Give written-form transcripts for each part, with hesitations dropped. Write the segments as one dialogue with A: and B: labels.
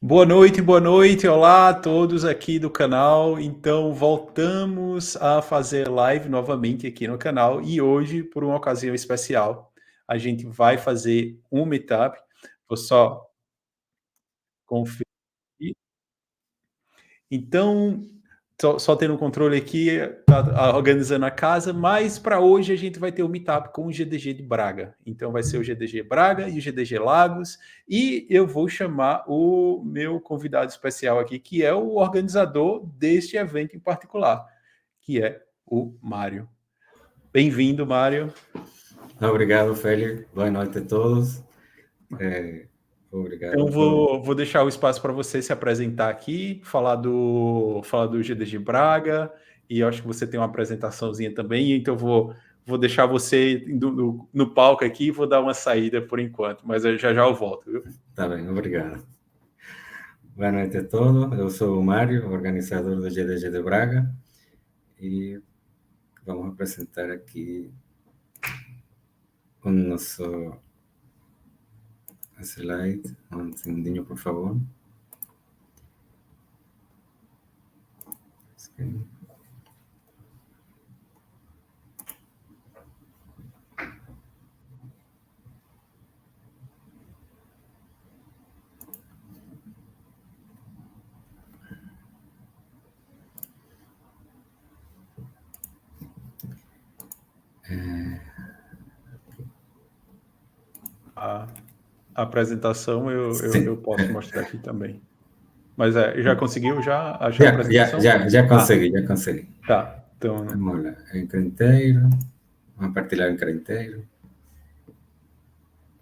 A: Boa noite, olá a todos aqui do canal. Então, voltamos a fazer live novamente aqui no canal e hoje, por uma ocasião especial, a gente vai fazer um meetup. Vou só conferir. Então, só tendo o controle aqui, tá organizando a casa, mas para hoje a gente vai ter o meetup com o GDG de Braga. Então vai ser o GDG Braga e o GDG Lagos, e eu vou chamar o meu convidado especial aqui, que é o organizador deste evento em particular, que é o Mário. Bem-vindo, Mário.
B: Obrigado, Félix. Boa noite a todos.
A: Então,
B: Obrigado por...
A: vou deixar o espaço para você se apresentar aqui, falar do GDG Braga, e eu acho que você tem uma apresentaçãozinha também, então vou deixar você no palco aqui e vou dar uma saída por enquanto, mas já já eu volto, viu?
B: Tá bem, obrigado. Boa noite a todos. Eu sou o Mário, organizador do GDG de Braga, e vamos apresentar aqui o nosso slide. Um segundinho, por favor.
A: A apresentação eu
B: Sim,
A: posso mostrar aqui também. Mas já conseguiu já achar a apresentação?
B: já consegui, já consegui.
A: Tá. Então,
B: Vamos lá, em Crenteiro. Vamos partilhar em Crenteiro.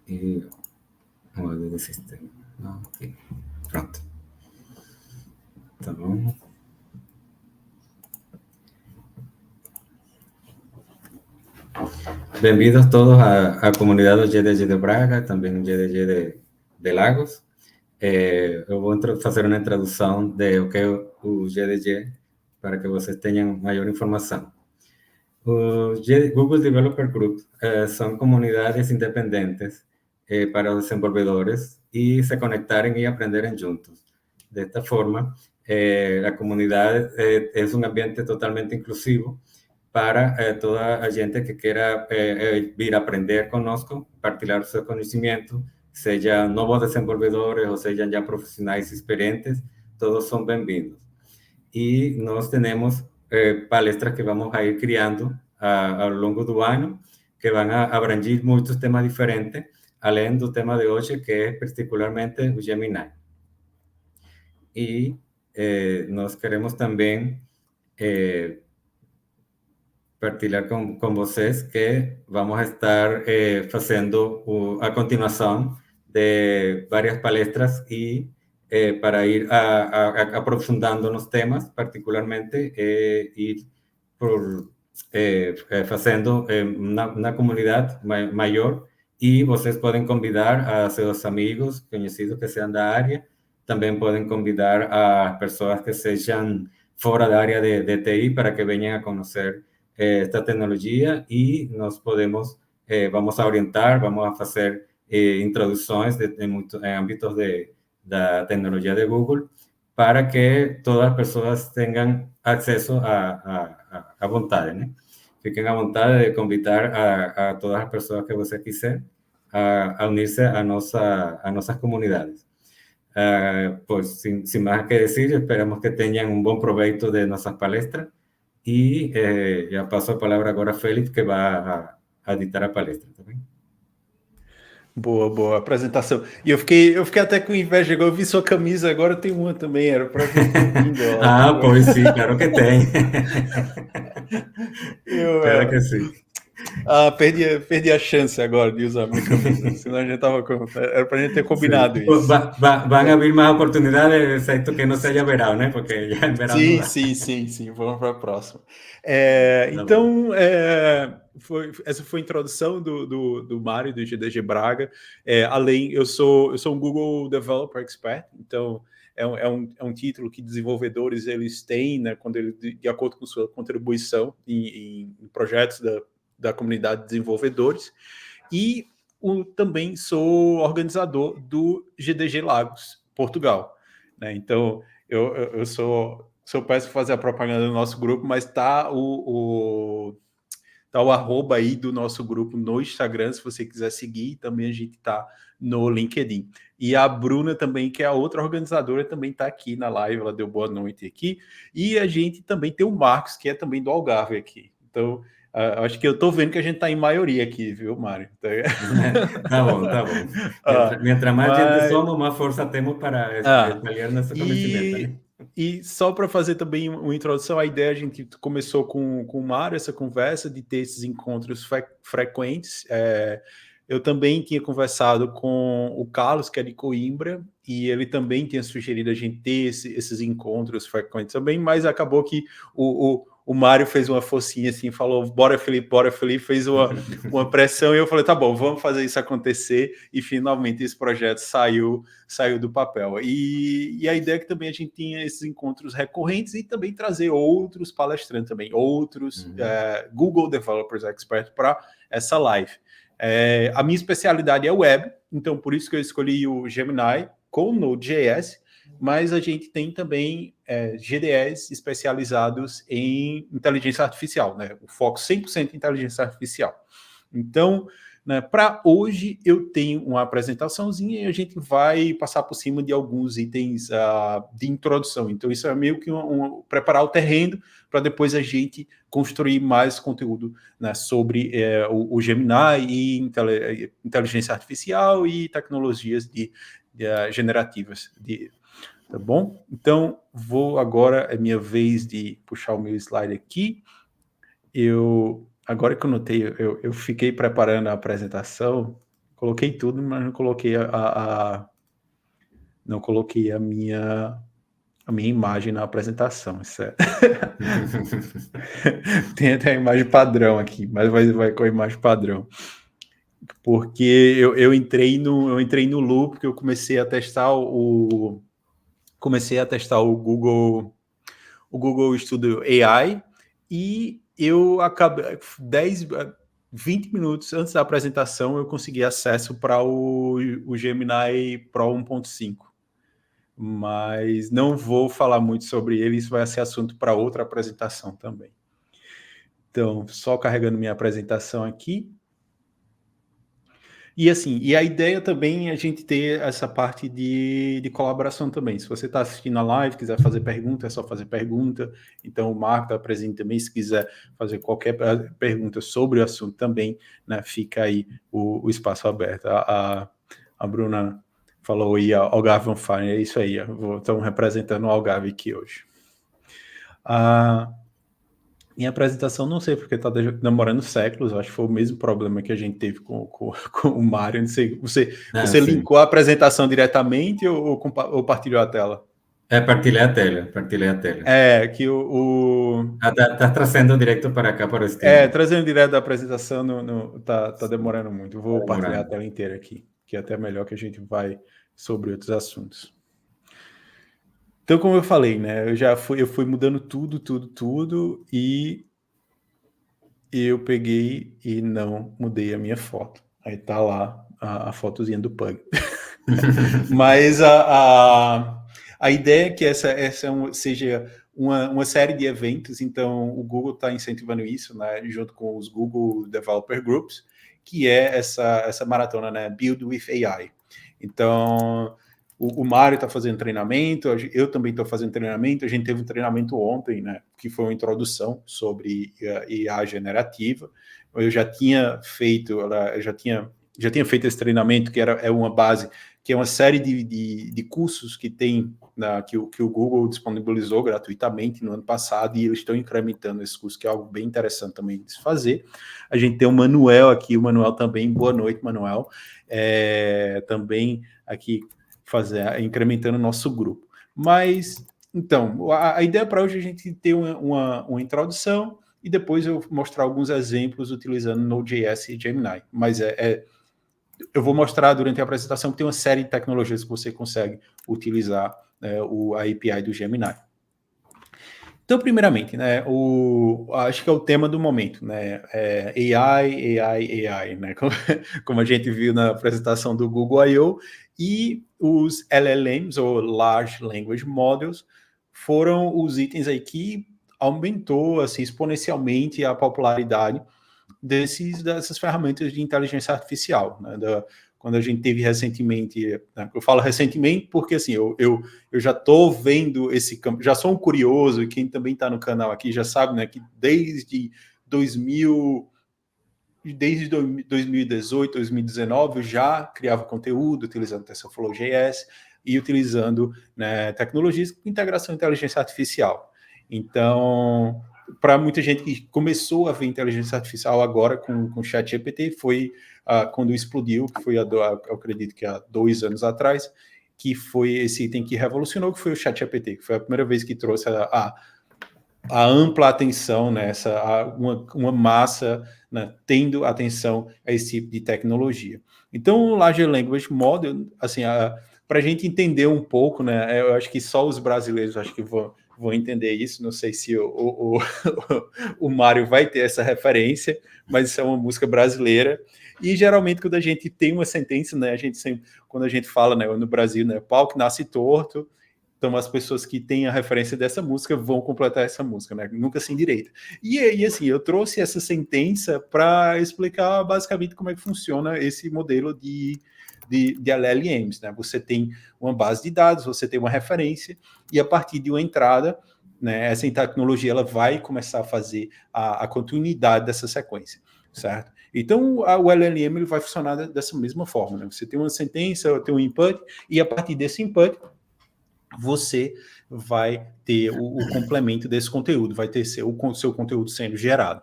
B: E vamos ver o sistema. Ok, pronto. Tá bom. Bem-vindos todos à comunidade do GDG de Braga, também no GDG de Lagos. Eu vou fazer uma introdução de o que é o GDG, para que vocês tenham maior informação. O Google Developer Group são comunidades independentes para os desenvolvedores e se conectarem e aprenderem juntos. Desta forma, a comunidade é um ambiente totalmente inclusivo para toda a gente que queira vir aprender conosco, partilhar seu conhecimento, sejam novos desenvolvedores ou sejam já profissionais experientes, todos são bem-vindos. E nós temos palestras que vamos a ir criando ao longo do ano, que vão a abranger muitos temas diferentes, além do tema de hoje, que é particularmente o Gemini. E nós queremos também partilhar com vocês que vamos a estar fazendo a continuação de várias palestras e para ir aprofundando nos temas, particularmente ir fazendo uma comunidade maior, e vocês podem convidar a seus amigos, conhecidos que sejam da área, também podem convidar a pessoas que sejam fora da área de TI para que venham a conhecer esta tecnologia, e nós podemos, vamos a orientar, vamos a fazer introduções em âmbitos da tecnologia de Google, para que todas as pessoas tenham acesso à vontade, né? Fiquem à vontade de convidar a todas as pessoas que você quiser a unir-se a nossas comunidades. Pues sin más que decir, esperamos que tengan un buen provecho de nuestras palestras. E já passo a palavra agora a Félix, que vai a editar a palestra, tá bem?
A: boa apresentação. E eu fiquei até com inveja, agora eu vi sua camisa, agora tem uma também, era para ver ter vindo ela.
B: Pois sim, claro que tem.
A: Eu,
B: Claro que sim.
A: perdi a chance agora de usar minha camisa, senão a gente tava era pra gente ter
B: Sí.
A: combinado isso.
B: Van a haber más oportunidades, excepto que no se haya verano, ¿no? Porque ya en verano no
A: Sim,
B: da.
A: sim, sim, sim. Vamos para a próxima.
B: Tá bom.
A: Então, essa foi a introdução do Mário, do GDG Braga. Além, eu sou um Google Developer Expert, então é um título que desenvolvedores eles têm, né, quando ele, de acordo com sua contribuição em projetos da comunidade de desenvolvedores. E também sou organizador do GDG Lagos, Portugal. né? Então, eu sou péssimo fazer a propaganda do nosso grupo, mas tá tá o arroba aí do nosso grupo no Instagram, se você quiser seguir, também a gente tá no LinkedIn. E a Bruna também, que é a outra organizadora, também tá aqui na live, ela deu boa noite aqui. E a gente também tem o Marcos, que é também do Algarve aqui. Então, acho que eu tô vendo que a gente tá em maioria aqui, viu, Mário?
B: Tá bom, tá bom.
A: Ah,
B: Mientras mais gente
A: mas
B: somos, mais força temos para
A: ah,
B: espalhar nosso conhecimento,
A: e,
B: né?
A: e só para fazer também uma introdução, a ideia, a gente começou com o Mário essa conversa de ter esses encontros frequentes. Eu também tinha conversado com o Carlos, que é de Coimbra, e ele também tinha sugerido a gente ter esses encontros frequentes também, mas acabou que o Mário fez uma focinha assim, falou, bora Felipe, fez uma pressão, e eu falei, tá bom, vamos fazer isso acontecer, e finalmente esse projeto saiu do papel. E a ideia é que também a gente tinha esses encontros recorrentes e também trazer outros palestrantes também, outros Google Developers Expert para essa live. A minha especialidade é web, então por isso que eu escolhi o Gemini com Node.js, mas a gente tem também GDEs especializados em inteligência artificial, né? O foco 100% em inteligência artificial. Então, né, para hoje eu tenho uma apresentaçãozinha e a gente vai passar por cima de alguns itens de introdução. Então, isso é meio que preparar o terreno para depois a gente construir mais conteúdo, né, sobre o Gemini e inteligência artificial e tecnologias generativas. Tá bom? Então, agora, é minha vez de puxar o meu slide aqui. Agora que eu notei, eu fiquei preparando a apresentação, coloquei tudo, mas não coloquei não coloquei a minha imagem na apresentação. Isso tem até a imagem padrão aqui, mas vai com a imagem padrão. Porque eu entrei no loop, porque eu comecei a testar o Google Studio AI, e eu acabei 20 minutos antes da apresentação eu consegui acesso para o Gemini Pro 1.5, mas não vou falar muito sobre ele, isso vai ser assunto para outra apresentação também. Então, só carregando minha apresentação aqui. E assim, e a ideia também é a gente ter essa parte de colaboração também. Se você está assistindo a live, quiser fazer pergunta, é só fazer pergunta. Então, o Marco está presente também. Se quiser fazer qualquer pergunta sobre o assunto também, né, fica aí o espaço aberto. A Bruna falou aí, Algarve on Fire, é isso aí. Estamos representando o Algarve aqui hoje. Minha apresentação, não sei porque está demorando séculos, acho que foi o mesmo problema que a gente teve com o Mário. Não sei, você linkou a apresentação diretamente ou partilhou a tela?
B: Partilhei a tela.
A: Que o...
B: Tá trazendo direto para cá, para o stream.
A: Trazendo direto da apresentação, tá demorando muito. Eu vou partilhar a tela inteira aqui, que é até melhor, que a gente vai sobre outros assuntos. Então, como eu falei, né, eu fui mudando tudo, e eu peguei e não mudei a minha foto. Aí tá lá a fotozinha do Pug. Mas a ideia é que essa seja uma série de eventos, então o Google está incentivando isso, né, junto com os Google Developer Groups, que é essa maratona, né, Build with AI. Então, o Mário está fazendo treinamento, eu também estou fazendo treinamento, a gente teve um treinamento ontem, né, que foi uma introdução sobre IA generativa. Eu já tinha feito, já tinha feito esse treinamento, que é uma base, que é uma série de cursos que tem, que o Google disponibilizou gratuitamente no ano passado, e eles estão incrementando esse curso, que é algo bem interessante também de se fazer. A gente tem o Manuel aqui, o Manuel também, boa noite, Manuel, também aqui incrementando o nosso grupo. Mas, então, a ideia para hoje é a gente ter uma introdução, e depois eu mostrar alguns exemplos utilizando Node.js e Gemini. Mas eu vou mostrar durante a apresentação que tem uma série de tecnologias que você consegue utilizar a API do Gemini. Então, primeiramente, né, acho que é o tema do momento, né, AI, né, como a gente viu na apresentação do Google I.O., E os LLMs, ou Large Language Models, foram os itens aí que aumentou assim, exponencialmente a popularidade dessas ferramentas de inteligência artificial, né? Quando a gente teve recentemente, né? Eu falo recentemente porque assim, eu já estou vendo esse campo, já sou um curioso, e quem também está no canal aqui já sabe, né, que desde 2018, 2019, eu já criava conteúdo utilizando TensorFlow.js e utilizando, né, tecnologias com integração de inteligência artificial. Então, para muita gente que começou a ver inteligência artificial agora com o ChatGPT, foi quando explodiu, que foi, eu acredito que há 2 anos atrás, que foi esse item que revolucionou, que foi o ChatGPT, que foi a primeira vez que trouxe a ampla atenção, né, uma massa, né, tendo atenção a esse tipo de tecnologia. Então, o Large Language Model, assim, para a gente entender um pouco, né, eu acho que só os brasileiros acho que vão entender isso, não sei se o Mário vai ter essa referência, mas isso é uma música brasileira, e geralmente quando a gente tem uma sentença, né, a gente sempre, quando a gente fala, né, no Brasil, né, pau que nasce torto, então, as pessoas que têm a referência dessa música vão completar essa música, né? Nunca sem direito. E assim, eu trouxe essa sentença para explicar basicamente como é que funciona esse modelo de LLMs, né? Você tem uma base de dados, você tem uma referência, e a partir de uma entrada, né, essa tecnologia ela vai começar a fazer a continuidade dessa sequência, certo? Então, o LLM ele vai funcionar dessa mesma forma, né? Você tem uma sentença, tem um input, e a partir desse input, você vai ter o complemento desse conteúdo, vai ter o seu conteúdo sendo gerado.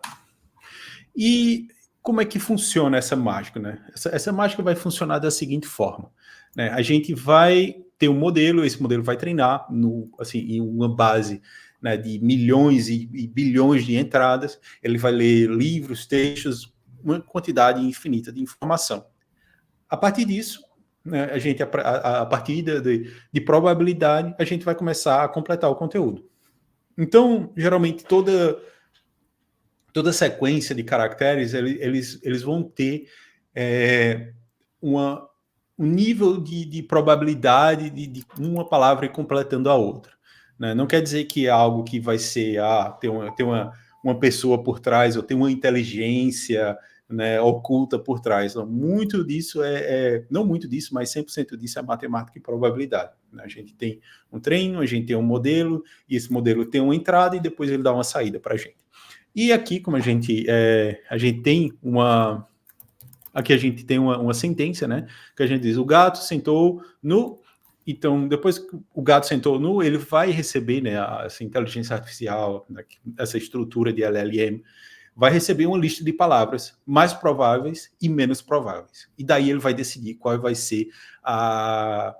A: E como é que funciona essa mágica, né? Essa mágica vai funcionar da seguinte forma, né? A gente vai ter um modelo, esse modelo vai treinar em uma base, né, de milhões e bilhões de entradas, ele vai ler livros, textos, uma quantidade infinita de informação. A partir disso, né, a gente, a partir de probabilidade, a gente vai começar a completar o conteúdo. Então, geralmente, toda sequência de caracteres, eles vão ter um nível de probabilidade de uma palavra ir completando a outra, né? Não quer dizer que é algo que vai ser, ter uma pessoa por trás, ou ter uma inteligência, né, oculta por trás. Não, muito disso não muito disso, mas 100% disso é matemática e probabilidade, né? A gente tem um treino, a gente tem um modelo, e esse modelo tem uma entrada e depois ele dá uma saída para a gente. E aqui, como a gente tem aqui a gente tem uma sentença, né, que a gente diz, o gato sentou no... Então, depois que o gato sentou no, ele vai receber, né, essa inteligência artificial, essa estrutura de LLM, vai receber uma lista de palavras mais prováveis e menos prováveis. E daí ele vai decidir qual vai ser a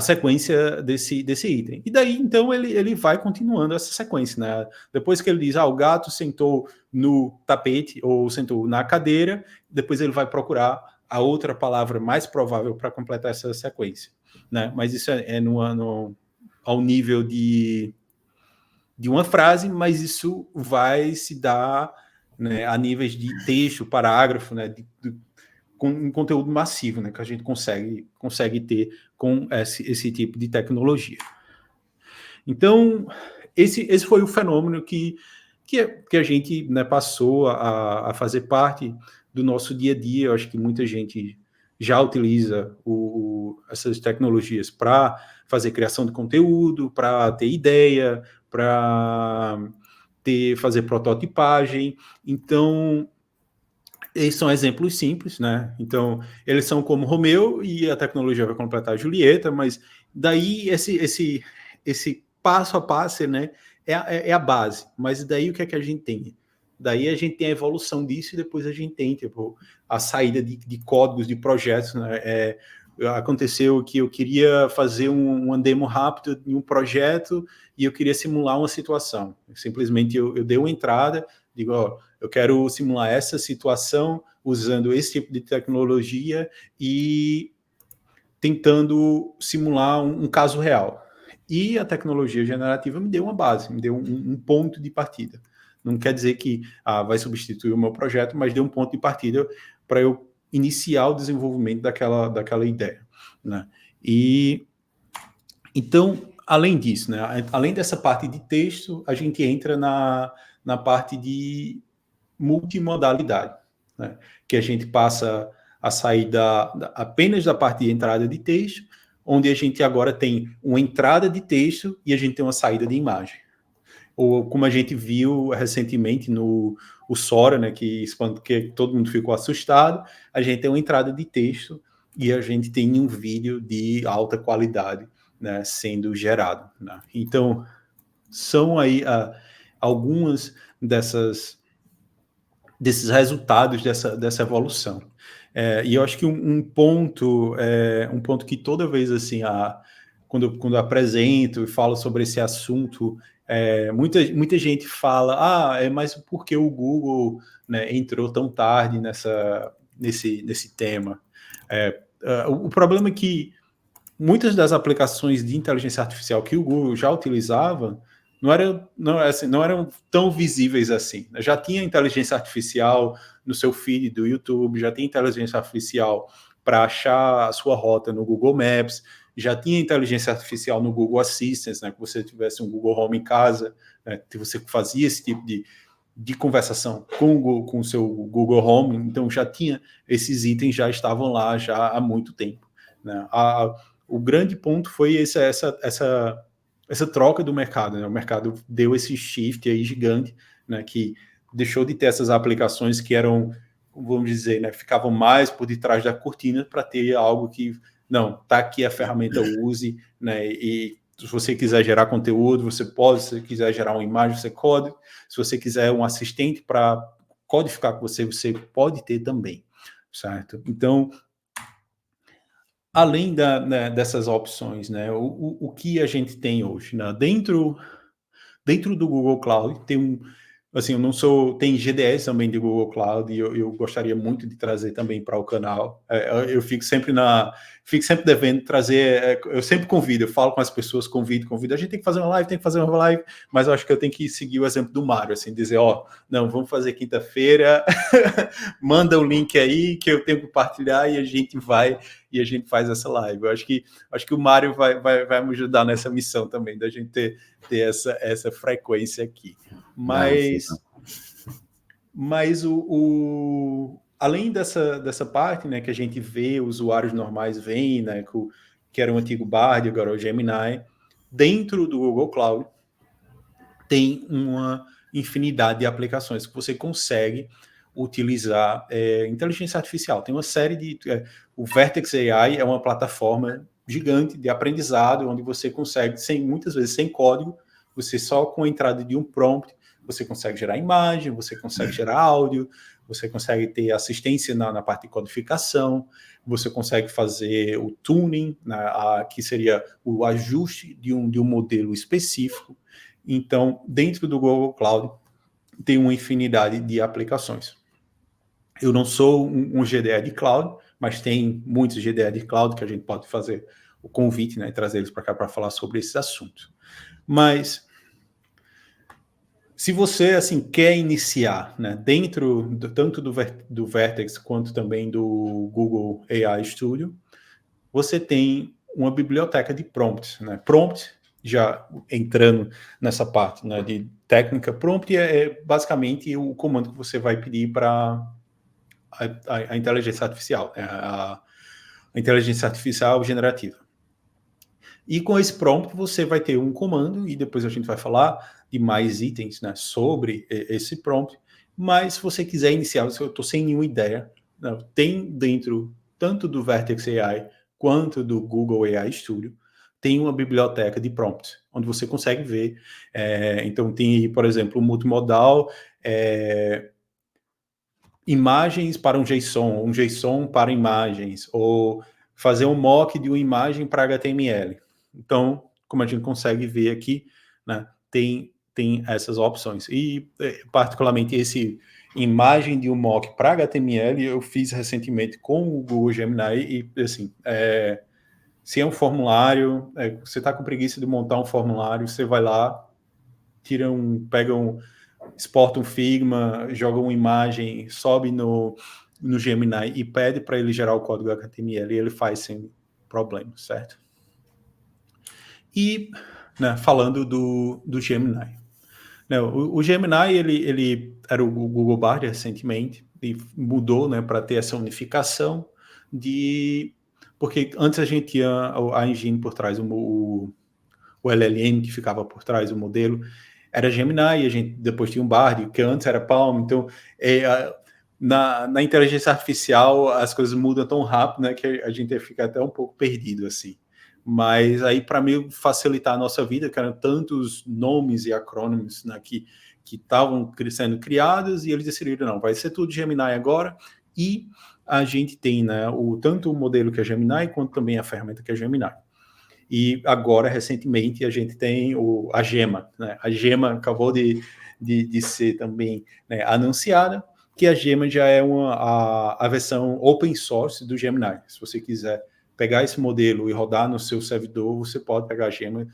A: sequência desse item. E daí, então, ele vai continuando essa sequência, né? Depois que ele diz, o gato sentou no tapete ou sentou na cadeira, depois ele vai procurar a outra palavra mais provável para completar essa sequência, né? Mas isso ao nível de uma frase, mas isso vai se dar, né, a níveis de texto, parágrafo, né, com um conteúdo massivo, né, que a gente consegue ter com esse tipo de tecnologia. Então, esse foi o fenômeno que a gente, né, passou a fazer parte do nosso dia a dia. Eu acho que muita gente já utiliza essas tecnologias para fazer criação de conteúdo, para ter ideia, para fazer prototipagem. Então, esses são exemplos simples, né? Então, eles são como Romeu e a tecnologia vai completar a Julieta, mas daí esse passo a passo, né, é a base. Mas daí o que é que a gente tem? Daí a gente tem a evolução disso e depois a gente tem, tipo, a saída de códigos, de projetos, né? Aconteceu que eu queria fazer uma demo rápida em um projeto e eu queria simular uma situação. Simplesmente eu dei uma entrada, digo, eu quero simular essa situação usando esse tipo de tecnologia e tentando simular um caso real. E a tecnologia generativa me deu uma base, me deu um ponto de partida. Não quer dizer que vai substituir o meu projeto, mas deu um ponto de partida para eu iniciar o desenvolvimento daquela ideia. né? E então, além disso, né, além dessa parte de texto, a gente entra na parte de multimodalidade, né, que a gente passa a sair apenas da parte de entrada de texto, onde a gente agora tem uma entrada de texto e a gente tem uma saída de imagem. Ou como a gente viu recentemente no o Sora, né, que todo mundo ficou assustado, a gente tem uma entrada de texto e a gente tem um vídeo de alta qualidade, né, sendo gerado, né? Então, são aí algumas desses resultados dessa evolução. E eu acho que um ponto que toda vez assim, quando eu apresento e falo sobre esse assunto, muita gente fala, mas por que o Google, né, entrou tão tarde nesse tema? O problema é que muitas das aplicações de inteligência artificial que o Google já utilizava não eram tão visíveis assim. Já tinha inteligência artificial no seu feed do YouTube, já tinha inteligência artificial para achar a sua rota no Google Maps, já tinha inteligência artificial no Google Assistant, né, que você tivesse um Google Home em casa, né, que você fazia esse tipo de conversação com o seu Google Home, então já tinha, esses itens já estavam lá já há muito tempo, né? O grande ponto foi essa troca do mercado, né? O mercado deu esse shift aí gigante, né, que deixou de ter essas aplicações que eram, vamos dizer, né, ficavam mais por detrás da cortina para ter algo que, não, tá aqui a ferramenta, use, né, e se você quiser gerar conteúdo, você pode, se você quiser gerar uma imagem, você pode, se você quiser um assistente para codificar com você pode ter também, certo? Então, além dessas opções, né, o que a gente tem hoje, né? Dentro do Google Cloud tem assim, eu não sou, tem GDS também de Google Cloud e eu gostaria muito de trazer também para o canal. Eu fico sempre devendo trazer, eu sempre convido, eu falo com as pessoas, convido, a gente tem que fazer uma live, mas eu acho que eu tenho que seguir o exemplo do Mário, assim, dizer, não, vamos fazer quinta-feira, manda o link aí que eu tenho que compartilhar e a gente faz essa live. Eu acho que o Mário vai me ajudar nessa missão também, da gente ter essa frequência aqui. Mas além dessa parte, né, que a gente vê, usuários normais veem, né, que era o antigo Bard, agora o Gemini, dentro do Google Cloud tem uma infinidade de aplicações que você consegue utilizar inteligência artificial. Tem uma série o Vertex AI é uma plataforma gigante de aprendizado, onde você consegue, muitas vezes sem código, você só com a entrada de um prompt, você consegue gerar imagem, você consegue gerar áudio, você consegue ter assistência na parte de codificação, você consegue fazer o tuning, que seria o ajuste de um modelo específico. Então, dentro do Google Cloud, tem uma infinidade de aplicações. Eu não sou um GDE de cloud, mas tem muitos GDE de cloud que a gente pode fazer o convite, né, e trazer eles para cá para falar sobre esses assuntos. Mas se você assim quer iniciar, né, dentro tanto do Vertex quanto também do Google AI Studio, você tem uma biblioteca de prompts, né? Prompt, já entrando nessa parte, né, de técnica, prompt é basicamente o comando que você vai pedir para a inteligência artificial, a inteligência artificial generativa. E com esse prompt você vai ter um comando, e depois a gente vai falar de mais itens, né, sobre esse prompt. Mas se você quiser iniciar, eu estou sem nenhuma ideia, né, tem dentro tanto do Vertex AI quanto do Google AI Studio, tem uma biblioteca de prompts, onde você consegue ver. Então tem, por exemplo, o multimodal, imagens para um JSON para imagens, ou fazer um mock de uma imagem para HTML. Então, como a gente consegue ver aqui, né, tem essas opções. E, particularmente, esse imagem de um mock para HTML, eu fiz recentemente com o Google Gemini, e, assim, se é um formulário, você está com preguiça de montar um formulário, você vai lá, exporta um Figma, joga uma imagem, sobe no Gemini e pede para ele gerar o código HTML, e ele faz problema, certo? E, né, falando do Gemini. Né, o Gemini, ele era o Google Bard recentemente, e mudou, né, para ter essa unificação porque antes a gente tinha a engine por trás, o LLM que ficava por trás, o modelo, era Gemini, e a gente depois tinha um Bard, que antes era Palm, então na inteligência artificial as coisas mudam tão rápido, né, que a gente fica até um pouco perdido, assim. Mas aí, para mim, facilitar a nossa vida, que eram tantos nomes e acrônimos, né, que estavam sendo criados, e eles decidiram, não, vai ser tudo Gemini agora, e a gente tem, né, tanto o modelo que é Gemini, quanto também a ferramenta que é Gemini. E agora, recentemente, a gente tem a Gema, né? A Gema acabou de ser também, né, anunciada, que a Gema já é a versão open source do Gemini. Se você quiser pegar esse modelo e rodar no seu servidor, você pode pegar a Gema,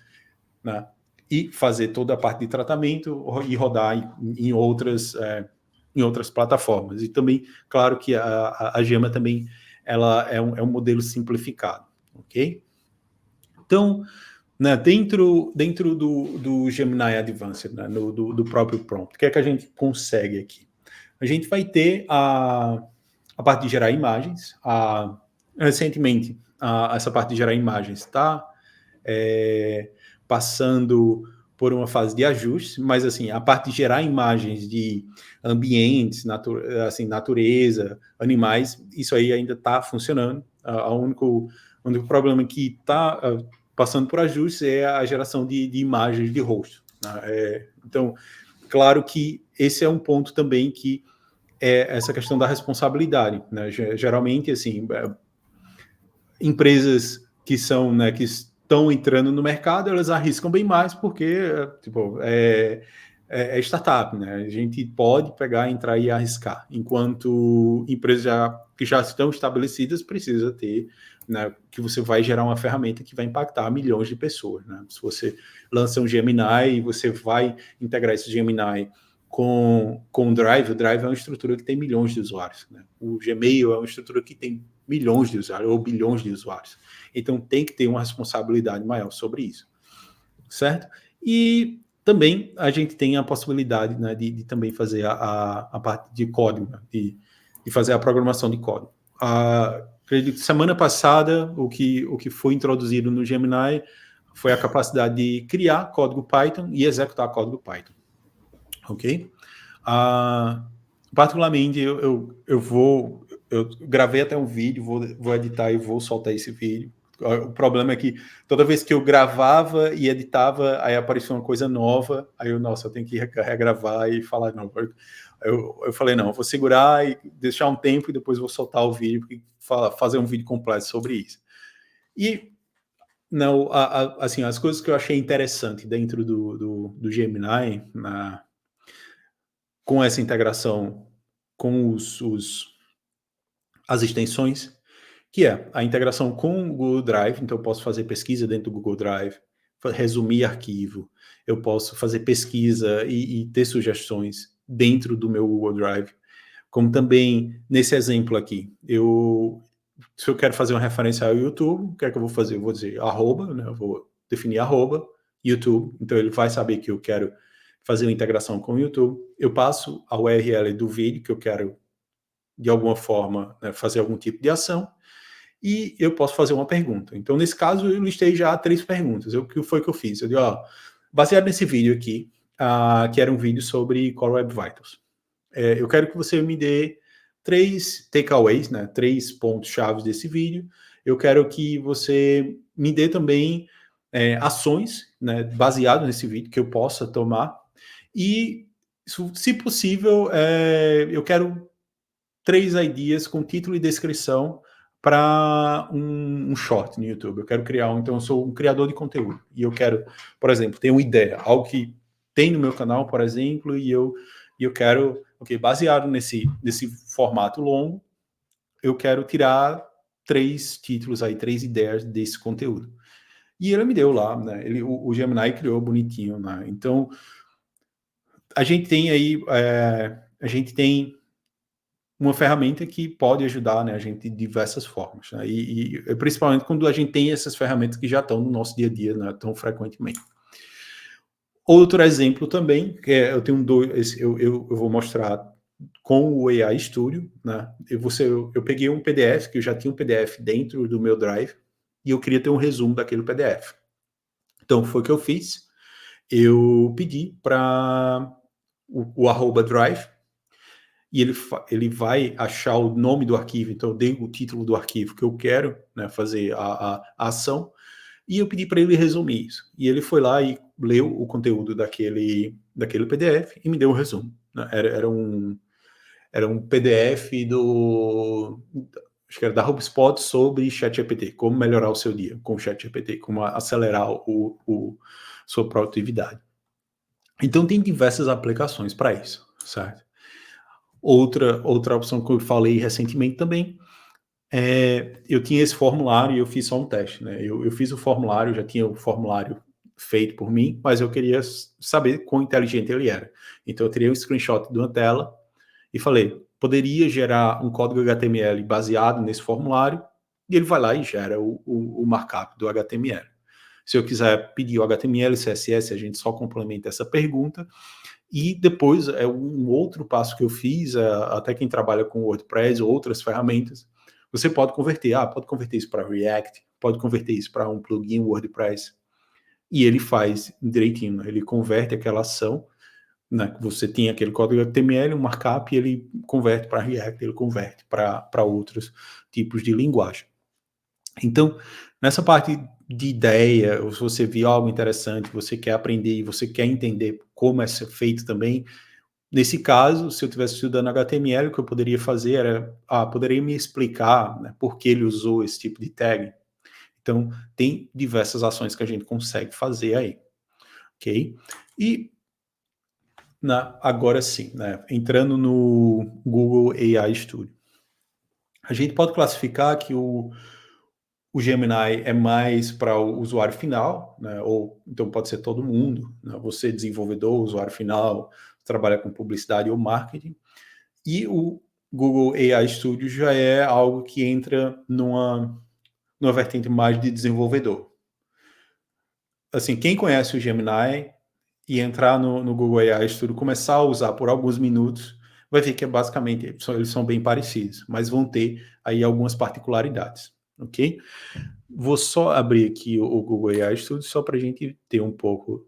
A: né, e fazer toda a parte de tratamento e rodar em outras plataformas. E também, claro que a Gema também ela é um modelo simplificado, ok? Então, né, dentro do Gemini Advanced, né, do próprio prompt, o que é que a gente consegue aqui? A gente vai ter a parte de gerar imagens. Recentemente, essa parte de gerar imagens está passando por uma fase de ajuste, mas assim, a parte de gerar imagens de ambientes, natureza, animais, isso aí ainda está funcionando. O único problema que está passando por ajustes é a geração de imagens de rosto, né? Então, claro que esse é um ponto também que é essa questão da responsabilidade, né? Geralmente, assim, empresas que são, né, que estão entrando no mercado, elas arriscam bem mais porque, tipo, é startup, né? A gente pode pegar, entrar e arriscar, enquanto empresas que já estão estabelecidas precisa ter, né, que você vai gerar uma ferramenta que vai impactar milhões de pessoas, né? Se você lança um Gemini e você vai integrar esse Gemini com o Drive é uma estrutura que tem milhões de usuários, né? O Gmail é uma estrutura que tem milhões de usuários ou bilhões de usuários. Então tem que ter uma responsabilidade maior sobre isso, certo? E também a gente tem a possibilidade, né, de também fazer a parte de código, né, de fazer a programação de código. Acredito que semana passada o que foi introduzido no Gemini foi a capacidade de criar código Python e executar código Python. Ok? Particularmente, eu gravei até um vídeo, vou editar e vou soltar esse vídeo. O problema é que toda vez que eu gravava e editava, aí aparecia uma coisa nova, aí eu tenho que regravar e falar, não, eu falei, não, eu vou segurar e deixar um tempo e depois vou soltar o vídeo e fazer um vídeo completo sobre isso. E não, assim, as coisas que eu achei interessante dentro do Gemini, com essa integração com as extensões, que é a integração com o Google Drive. Então eu posso fazer pesquisa dentro do Google Drive, resumir arquivo, eu posso fazer pesquisa e ter sugestões dentro do meu Google Drive, como também nesse exemplo aqui, se eu quero fazer uma referência ao YouTube, o que é que eu vou fazer? Eu vou dizer arroba, né? Eu vou definir arroba YouTube, então ele vai saber que eu quero fazer uma integração com o YouTube. Eu passo a URL do vídeo que eu quero, de alguma forma, né, fazer algum tipo de ação, e eu posso fazer uma pergunta. Então, nesse caso, eu listei já 3 perguntas. O que foi que eu fiz? Eu digo, baseado nesse vídeo aqui, que era um vídeo sobre Core Web Vitals, eu quero que você me dê 3 takeaways, né, 3 pontos-chave desse vídeo. Eu quero que você me dê também ações, né, baseado nesse vídeo, que eu possa tomar. E, se possível, eu quero 3 ideas com título e descrição para um short no YouTube. Eu quero criar então eu sou um criador de conteúdo. E eu quero, por exemplo, ter uma ideia, algo que tem no meu canal, por exemplo, e eu quero, baseado nesse formato longo, eu quero tirar 3 títulos aí, 3 ideias desse conteúdo. E ele me deu lá, né? O Gemini criou bonitinho, né? Então, a gente tem aí, uma ferramenta que pode ajudar, né, a gente de diversas formas, né, e principalmente quando a gente tem essas ferramentas que já estão no nosso dia a dia, né, tão frequentemente. Outro exemplo também, que eu tenho dois, eu vou mostrar com o AI Studio, né, eu peguei um PDF, que eu já tinha um PDF dentro do meu Drive, e eu queria ter um resumo daquele PDF. Então, foi o que eu fiz, eu pedi para o @drive, e ele vai achar o nome do arquivo, então eu dei o título do arquivo que eu quero, né, fazer a ação, e eu pedi para ele resumir isso. E ele foi lá e leu o conteúdo daquele PDF e me deu um resumo, né? Era um PDF acho que era da HubSpot sobre ChatGPT, como melhorar o seu dia com o ChatGPT, como acelerar sua produtividade. Então tem diversas aplicações para isso, certo? Outra opção que eu falei recentemente também, eu tinha esse formulário e eu fiz só um teste, né? Eu fiz o formulário, já tinha o formulário feito por mim, mas eu queria saber quão inteligente ele era. Então eu tirei um screenshot de uma tela e falei, poderia gerar um código HTML baseado nesse formulário, e ele vai lá e gera o markup do HTML. Se eu quiser pedir o HTML, CSS, a gente só complementa essa pergunta. E depois, um outro passo que eu fiz, até quem trabalha com WordPress ou outras ferramentas, você pode converter. Pode converter isso para React, pode converter isso para um plugin WordPress. E ele faz direitinho, né? Ele converte aquela ação, né? Você tem aquele código HTML, um markup, e ele converte para React, ele converte para outros tipos de linguagem. Então, nessa parte de ideia, ou se você viu algo interessante, você quer aprender e você quer entender como é feito também, nesse caso, se eu estivesse estudando HTML, o que eu poderia fazer era, poderia me explicar, né, por que ele usou esse tipo de tag. Então, tem diversas ações que a gente consegue fazer aí, ok? E agora sim, né, entrando no Google AI Studio, a gente pode classificar que o Gemini é mais para o usuário final, né? Ou então pode ser todo mundo, né? Você desenvolvedor, usuário final, trabalha com publicidade ou marketing. E o Google AI Studio já é algo que entra numa vertente mais de desenvolvedor. Assim, quem conhece o Gemini e entrar no Google AI Studio, começar a usar por alguns minutos, vai ver que é basicamente, eles são bem parecidos, mas vão ter aí algumas particularidades, ok? Vou só abrir aqui o Google AI Studio só para a gente ter um pouco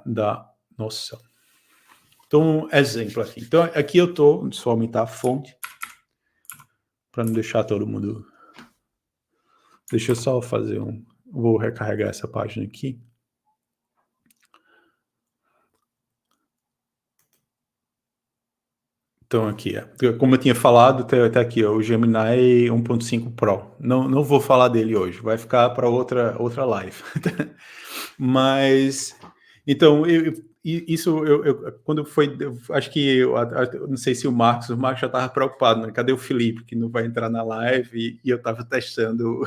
A: da noção. Então, exemplo aqui. Então, aqui eu estou, deixa eu aumentar a fonte, para não deixar todo mundo... Deixa eu só fazer vou recarregar essa página aqui. Então, aqui, como eu tinha falado, tá aqui, o Gemini 1.5 Pro. Não vou falar dele hoje, vai ficar para outra live. Mas, então, quando foi, acho que, não sei se o Marcos já estava preocupado, né? Cadê o Felipe, que não vai entrar na live, e eu estava testando,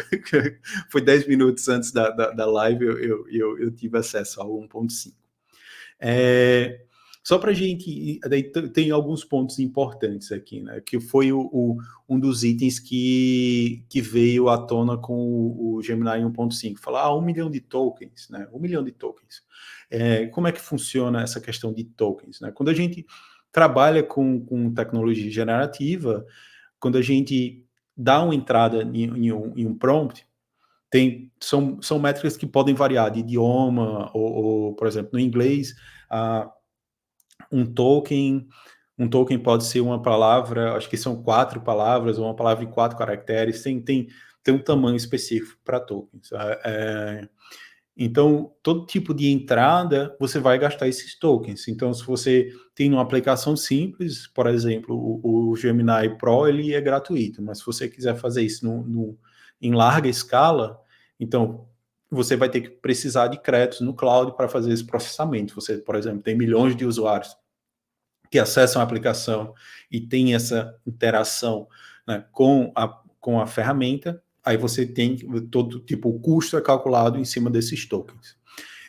A: foi 10 minutos antes da live, eu tive acesso ao 1.5. Só para a gente, daí tem alguns pontos importantes aqui, né? Que foi um dos itens que veio à tona com o Gemini 1.5. Falar 1 milhão de tokens, né? 1 milhão de tokens. Como é que funciona essa questão de tokens, né? Quando a gente trabalha com tecnologia generativa, quando a gente dá uma entrada em um prompt, são métricas que podem variar de idioma, ou por exemplo, no inglês, um token pode ser uma palavra, acho que são 4 palavras, ou uma palavra em 4 caracteres, tem um tamanho específico para tokens. Então, todo tipo de entrada, você vai gastar esses tokens. Então, se você tem uma aplicação simples, por exemplo, o Gemini Pro, ele é gratuito, mas se você quiser fazer isso em larga escala, então, você vai ter que precisar de créditos no cloud para fazer esse processamento. Você, por exemplo, tem milhões de usuários que acessam a aplicação e tem essa interação, né, com a ferramenta, aí você tem todo tipo, o custo é calculado em cima desses tokens.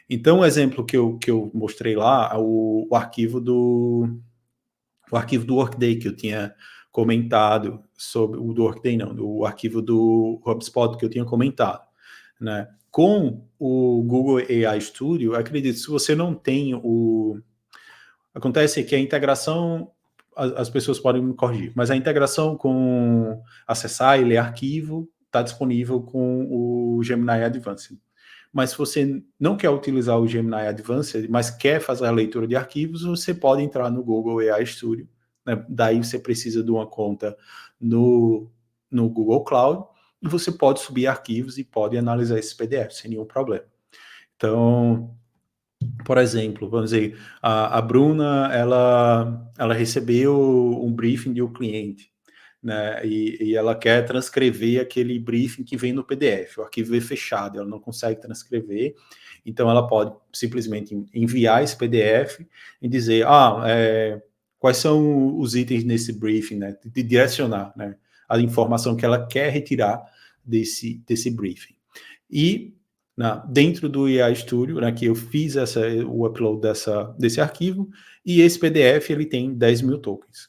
A: Então, o exemplo que eu mostrei lá, o arquivo do Workday que eu tinha comentado sobre o do Workday, não, do arquivo do HubSpot que eu tinha comentado, né? Com o Google AI Studio, acredito, se você não tem o... Acontece que a integração, as pessoas podem me corrigir, mas a integração com acessar e ler arquivo está disponível com o Gemini Advanced. Mas se você não quer utilizar o Gemini Advanced, mas quer fazer a leitura de arquivos, você pode entrar no Google AI Studio, né? Daí você precisa de uma conta no Google Cloud, e você pode subir arquivos e pode analisar esses PDFs sem nenhum problema. Então, por exemplo, vamos dizer, a Bruna, ela recebeu um briefing de um cliente, né, e ela quer transcrever aquele briefing que vem no PDF, o arquivo é fechado, ela não consegue transcrever, então ela pode simplesmente enviar esse PDF e dizer, quais são os itens nesse briefing, né, de direcionar, né, a informação que ela quer retirar desse briefing. E dentro do AI Studio, né, que eu fiz o upload desse arquivo, e esse PDF ele tem 10 mil tokens.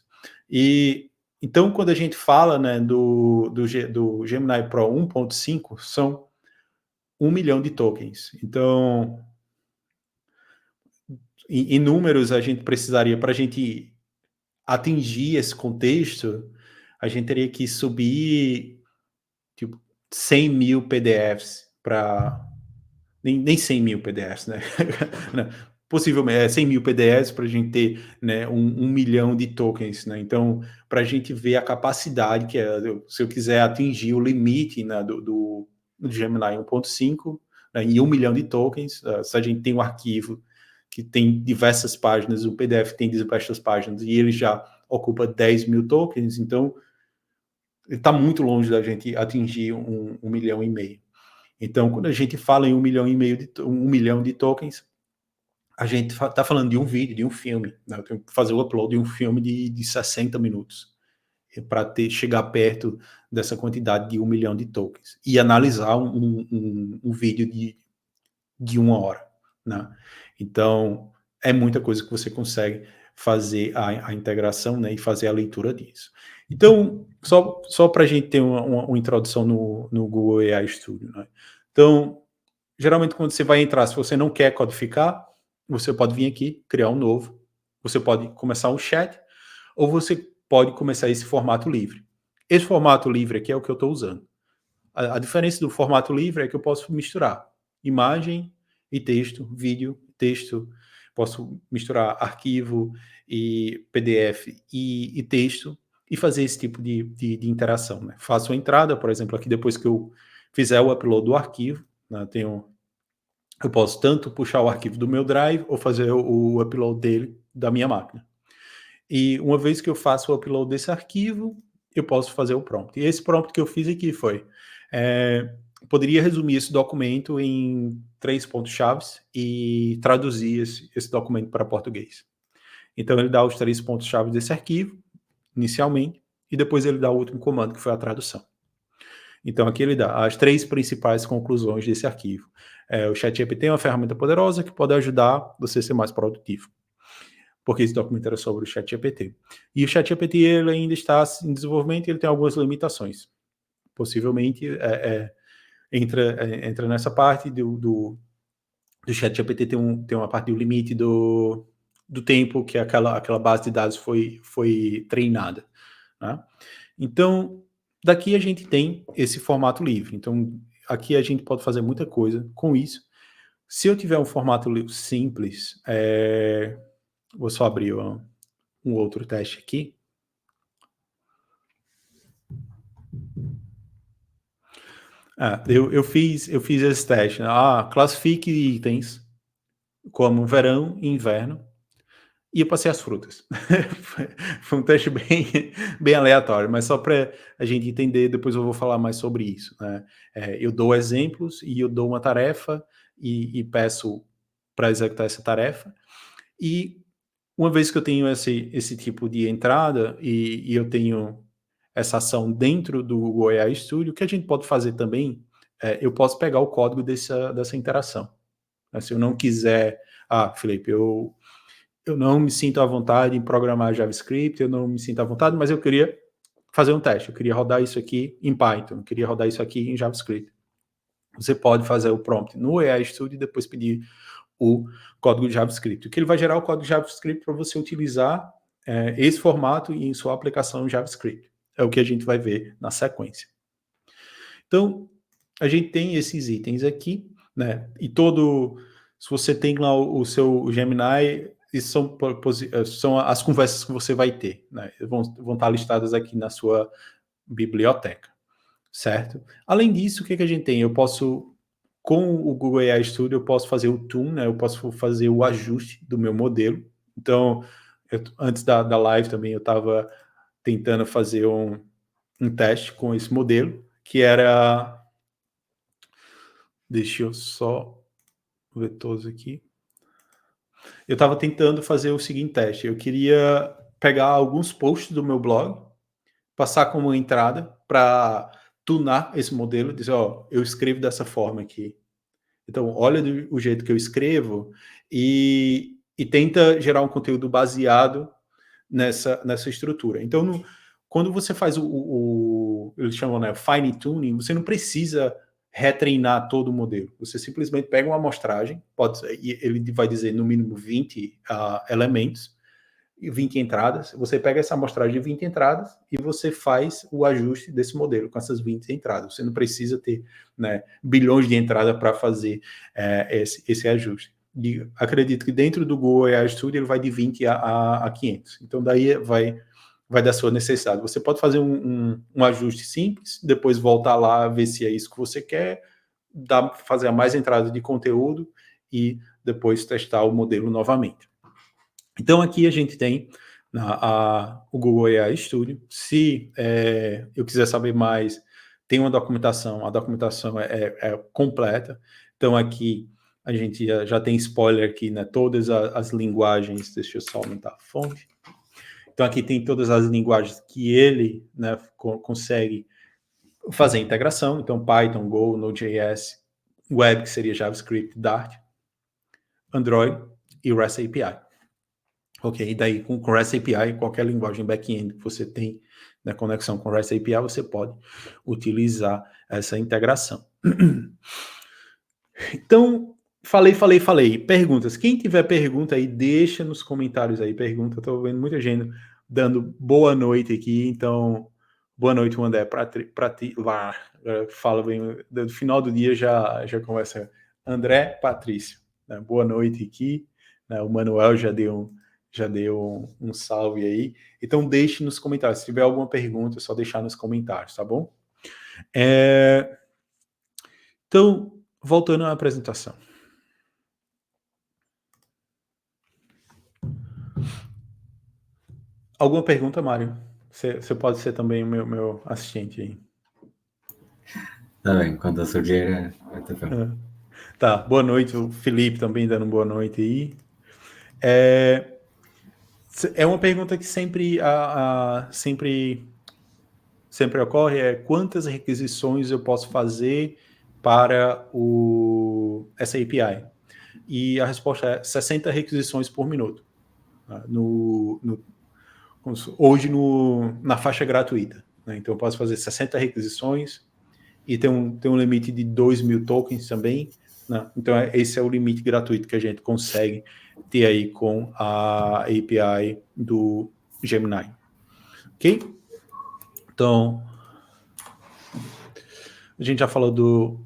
A: E então, quando a gente fala, né, do Gemini Pro 1.5, são 1 milhão de tokens. Então, em números, a gente precisaria, para a gente atingir esse contexto, a gente teria que subir tipo 100 mil PDFs para... Nem 100 mil PDFs, né? Possivelmente 100 mil PDFs para a gente ter, né, 1 milhão de tokens, né? Então, para a gente ver a capacidade que é, se eu quiser atingir o limite, né, do Gemini 1.5, né, em 1 milhão de tokens, se a gente tem um arquivo que tem diversas páginas, o PDF tem diversas páginas e ele já ocupa 10 mil tokens, então ele está muito longe da gente atingir 1 milhão e meio. Então, quando a gente fala em 1 milhão e meio 1 milhão de tokens, a gente está falando de um vídeo, de um filme, né? Eu tenho que fazer o upload de um filme de 60 minutos para chegar perto dessa quantidade de 1 milhão de tokens e analisar um vídeo de 1 hora, né? Então, é muita coisa que você consegue fazer a integração, né, e fazer a leitura disso. Então, só para a gente ter uma introdução no Google AI Studio, né? Então, geralmente quando você vai entrar, se você não quer codificar, você pode vir aqui, criar um novo, você pode começar um chat, ou você pode começar esse formato livre. Esse formato livre aqui é o que eu estou usando. A diferença do formato livre é que eu posso misturar imagem e texto, vídeo, texto, posso misturar arquivo e PDF e texto e fazer esse tipo de interação, né? Faço a entrada, por exemplo, aqui depois que eu fizer o upload do arquivo, né, eu posso tanto puxar o arquivo do meu Drive ou fazer o upload dele da minha máquina. E uma vez que eu faço o upload desse arquivo, eu posso fazer o prompt. E esse prompt que eu fiz aqui foi... poderia resumir esse documento em 3 pontos-chave e traduzir esse documento para português. Então, ele dá os 3 pontos-chave desse arquivo, inicialmente, e depois ele dá o último comando, que foi a tradução. Então, aqui ele dá as 3 principais conclusões desse arquivo. O ChatGPT é uma ferramenta poderosa que pode ajudar você a ser mais produtivo. Porque esse documento era sobre o ChatGPT. E o ChatGPT ele ainda está em desenvolvimento e ele tem algumas limitações. Possivelmente entra nessa parte do ChatGPT tem uma parte do limite do tempo que aquela base de dados foi treinada, né? Então, daqui a gente tem esse formato livre. Então, aqui a gente pode fazer muita coisa com isso. Se eu tiver um formato simples, vou só abrir um outro teste aqui. Eu fiz esse teste, né? Classifique itens como verão e inverno, e eu passei as frutas. Foi um teste bem aleatório, mas só para a gente entender, depois eu vou falar mais sobre isso, né? Eu dou exemplos e eu dou uma tarefa e peço para executar essa tarefa, e uma vez que eu tenho esse tipo de entrada e eu tenho essa ação dentro do Google AI Studio, o que a gente pode fazer também, eu posso pegar o código dessa interação. Se eu não quiser, Felipe, eu não me sinto à vontade em programar JavaScript, eu não me sinto à vontade, mas eu queria fazer um teste. Eu queria rodar isso aqui em Python, eu queria rodar isso aqui em JavaScript. Você pode fazer o prompt no AI Studio e depois pedir o código de JavaScript. O que ele vai gerar o código de JavaScript para você utilizar esse formato em sua aplicação JavaScript. É o que a gente vai ver na sequência. Então, a gente tem esses itens aqui, né? E se você tem lá o seu Gemini, isso são as conversas que você vai ter, né? Vão estar listadas aqui na sua biblioteca, certo? Além disso, o que a gente tem? Com o Google AI Studio, eu posso fazer o tune, né? Eu posso fazer o ajuste do meu modelo. Então, antes da live também, eu estava tentando fazer um teste com esse modelo, que era... Deixa eu só ver todos aqui. Eu estava tentando fazer o seguinte teste. Eu queria pegar alguns posts do meu blog, passar como entrada para tunar esse modelo, dizer, ó, eu escrevo dessa forma aqui. Então, olha o jeito que eu escrevo e tenta gerar um conteúdo baseado nessa estrutura. Então, quando você faz eles chamam, né, fine tuning, você não precisa retreinar todo o modelo. Você simplesmente pega uma amostragem, ele vai dizer no mínimo 20 elementos, e 20 entradas, você pega essa amostragem de 20 entradas e você faz o ajuste desse modelo com essas 20 entradas. Você não precisa ter, né, bilhões de entradas para fazer esse ajuste. E acredito que dentro do Google AI Studio ele vai de 20 a 500. Então daí vai da sua necessidade. Você pode fazer um ajuste simples, depois voltar lá, ver se é isso que você quer, fazer a mais entrada de conteúdo e depois testar o modelo novamente. Então, aqui a gente tem o Google AI Studio. Se eu quiser saber mais, tem uma documentação, a documentação é completa. Então, aqui a gente já tem spoiler aqui, né? Todas as linguagens, deixa eu só aumentar a fonte. Então, aqui tem todas as linguagens que ele, né, consegue fazer integração. Então, Python, Go, Node.js, Web, que seria JavaScript, Dart, Android e REST API. Ok, e daí com REST API, qualquer linguagem back-end que você tem na conexão com REST API, você pode utilizar essa integração. Então, falei. Perguntas. Quem tiver pergunta aí, deixa nos comentários aí, pergunta. Estou vendo muita gente dando boa noite aqui, então, boa noite, André, para ti, lá, fala bem, no final do dia já começa, André, Patrício, né? Boa noite aqui, né? O Manuel já deu um salve aí. Então, deixe nos comentários. Se tiver alguma pergunta, é só deixar nos comentários, tá bom? Então, voltando à apresentação. Alguma pergunta, Mário? Você pode ser também o meu assistente aí.
B: Tá bem, quando surgir, vai ter pergunta.
A: Tá, boa noite. O Felipe também dando boa noite aí. É uma pergunta que sempre ocorre, quantas requisições eu posso fazer para essa API? E a resposta é 60 requisições por minuto. Hoje na faixa gratuita. Né? Então eu posso fazer 60 requisições e tem um limite de 2.000 tokens também. Né? Então esse é o limite gratuito que a gente consegue ter aí com a API do Gemini. Ok? Então, a gente já falou do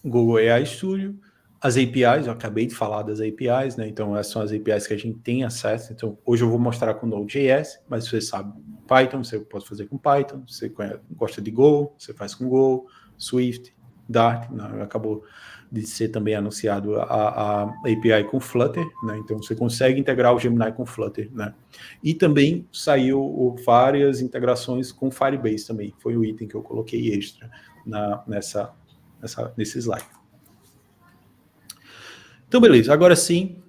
A: Google AI Studio. As APIs, eu acabei de falar das APIs, né? Então, essas são as APIs que a gente tem acesso. Então, hoje eu vou mostrar com Node.js, mas você sabe Python, você pode fazer com Python. Você gosta de Go, você faz com Go, Swift, Dart, né? Acabou de ser também anunciado a API com Flutter, né? Então, você consegue integrar o Gemini com Flutter, né? E também saiu várias integrações com Firebase também. Foi o item que eu coloquei extra nesse slide. Então, beleza. Agora sim,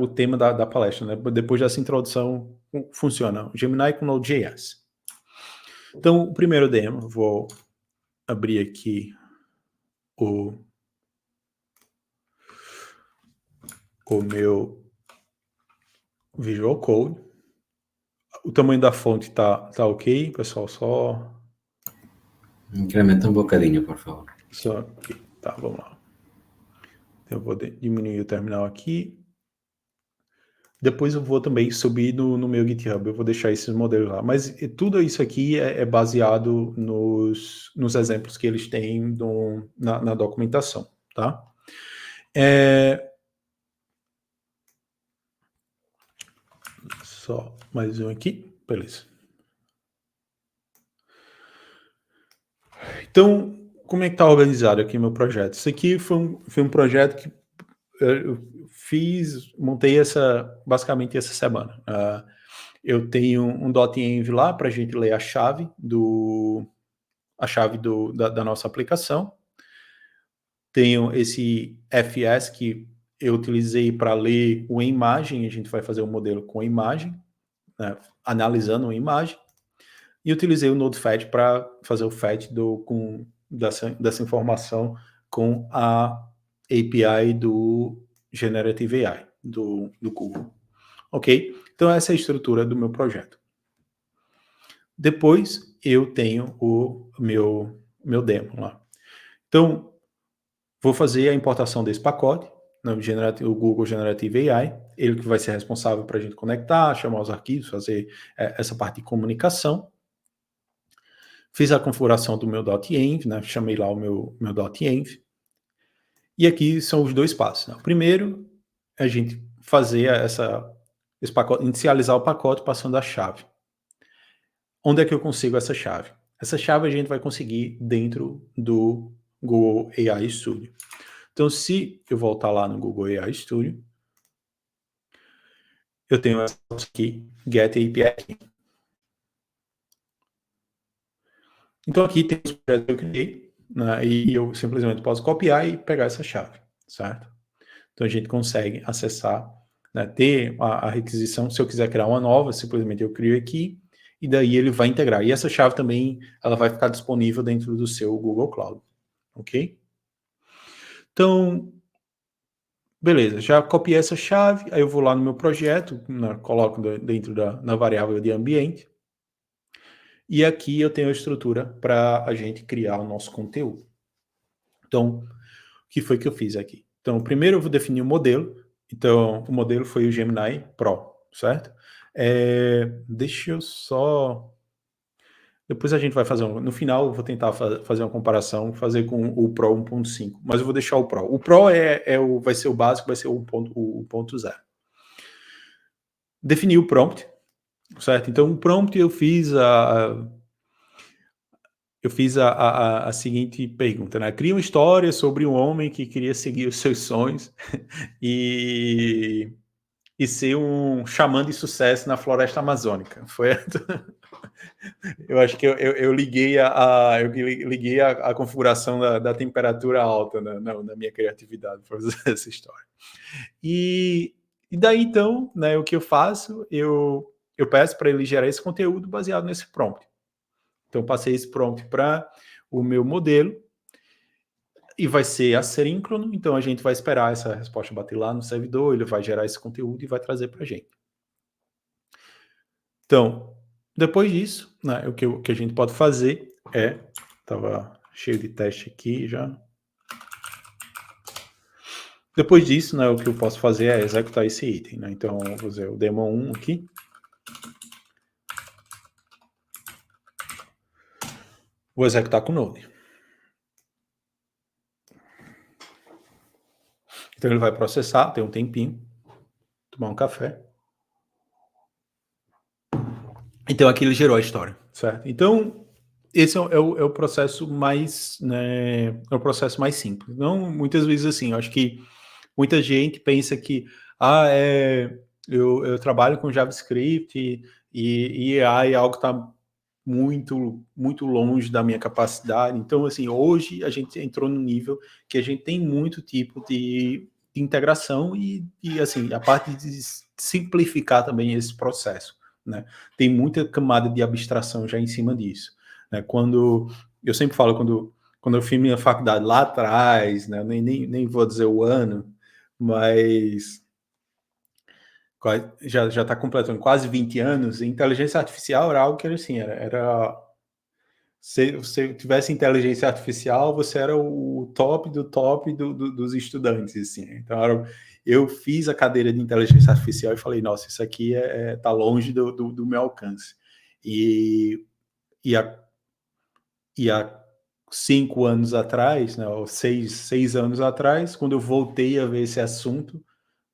A: o tema da palestra, né? Depois dessa introdução, funciona o Gemini com Node.js. Então, o primeiro demo, vou abrir aqui o meu Visual Code. O tamanho da fonte tá ok, pessoal? Só
B: Incrementa um bocadinho, por favor.
A: Só aqui. Tá, vamos lá. Eu vou diminuir o terminal aqui. Depois eu vou também subir no meu GitHub, eu vou deixar esses modelos lá. Mas tudo isso aqui é baseado nos exemplos que eles têm na documentação, tá? Só mais um aqui, beleza. Então, como é que está organizado aqui meu projeto? Isso aqui foi um projeto que eu montei basicamente essa semana. Eu tenho um .env lá para a gente ler a chave da nossa aplicação. Tenho esse FS que eu utilizei para ler uma imagem, a gente vai fazer um modelo com a imagem, né, analisando uma imagem, e utilizei o Node-RED para fazer o fetch dessa informação com a API do Generative AI, do Google. Ok? Então, essa é a estrutura do meu projeto. Depois, eu tenho o meu demo lá. Então, vou fazer a importação desse pacote, o Google Generative AI, ele que vai ser responsável para a gente conectar, chamar os arquivos, fazer essa parte de comunicação. Fiz a configuração do meu .env, né? Chamei lá o meu .env. E aqui são os dois passos. Né? O primeiro é a gente fazer esse pacote, inicializar o pacote passando a chave. Onde é que eu consigo essa chave? Essa chave a gente vai conseguir dentro do Google AI Studio. Então, se eu voltar lá no Google AI Studio, eu tenho essa aqui, Get API. Então, aqui tem os projetos que eu criei, né, e eu simplesmente posso copiar e pegar essa chave, certo? Então, a gente consegue acessar, né, ter a requisição. Se eu quiser criar uma nova, simplesmente eu crio aqui, e daí ele vai integrar. E essa chave também, ela vai ficar disponível dentro do seu Google Cloud, ok? Então, beleza, já copiei essa chave, aí eu vou lá no meu projeto, né, coloco dentro da variável de ambiente, e aqui eu tenho a estrutura para a gente criar o nosso conteúdo. Então, o que foi que eu fiz aqui? Então, primeiro eu vou definir o modelo. Então, o modelo foi o Gemini Pro, certo? Deixa eu só... Depois a gente vai fazer no final eu vou tentar fazer uma comparação, fazer com o Pro 1.5, mas eu vou deixar o Pro. O Pro vai ser o básico, vai ser o 1.0. Defini o prompt, certo? Então, o prompt eu fiz a seguinte pergunta, né? Cria uma história sobre um homem que queria seguir os seus sonhos e ser um xamã de sucesso na floresta amazônica. Eu acho que eu liguei a configuração da temperatura alta na minha criatividade para fazer essa história. E daí, então, né, o que eu faço? Eu peço para ele gerar esse conteúdo baseado nesse prompt. Então, passei esse prompt para o meu modelo e vai ser assíncrono, então a gente vai esperar essa resposta bater lá no servidor, ele vai gerar esse conteúdo e vai trazer para a gente. Então, depois disso, né, o que a gente pode fazer estava cheio de teste aqui já. Depois disso, né, o que eu posso fazer é executar esse item. Né? Então, vou fazer o demo 1 aqui. Vou executar com o Node. Então, ele vai processar, tem um tempinho, tomar um café. Então, aqui ele gerou a história, certo? Então, esse é o processo mais, né, é o processo mais simples. Não, muitas vezes assim, eu acho que muita gente pensa que, eu trabalho com JavaScript e AI é algo que está muito, muito longe da minha capacidade. Então, assim, hoje a gente entrou no nível que a gente tem muito tipo de integração e assim, a parte de simplificar também esse processo, né? Tem muita camada de abstração já em cima disso, né? Eu sempre falo, quando eu fiz minha faculdade lá atrás, né? Nem vou dizer o ano, mas já está completando quase 20 anos, inteligência artificial era algo que assim, se você tivesse inteligência artificial, você era o top do top dos estudantes, assim. Então, eu fiz a cadeira de inteligência artificial e falei, nossa, isso aqui tá longe do meu alcance. E há 5 anos atrás, né, ou 6 anos atrás, quando eu voltei a ver esse assunto,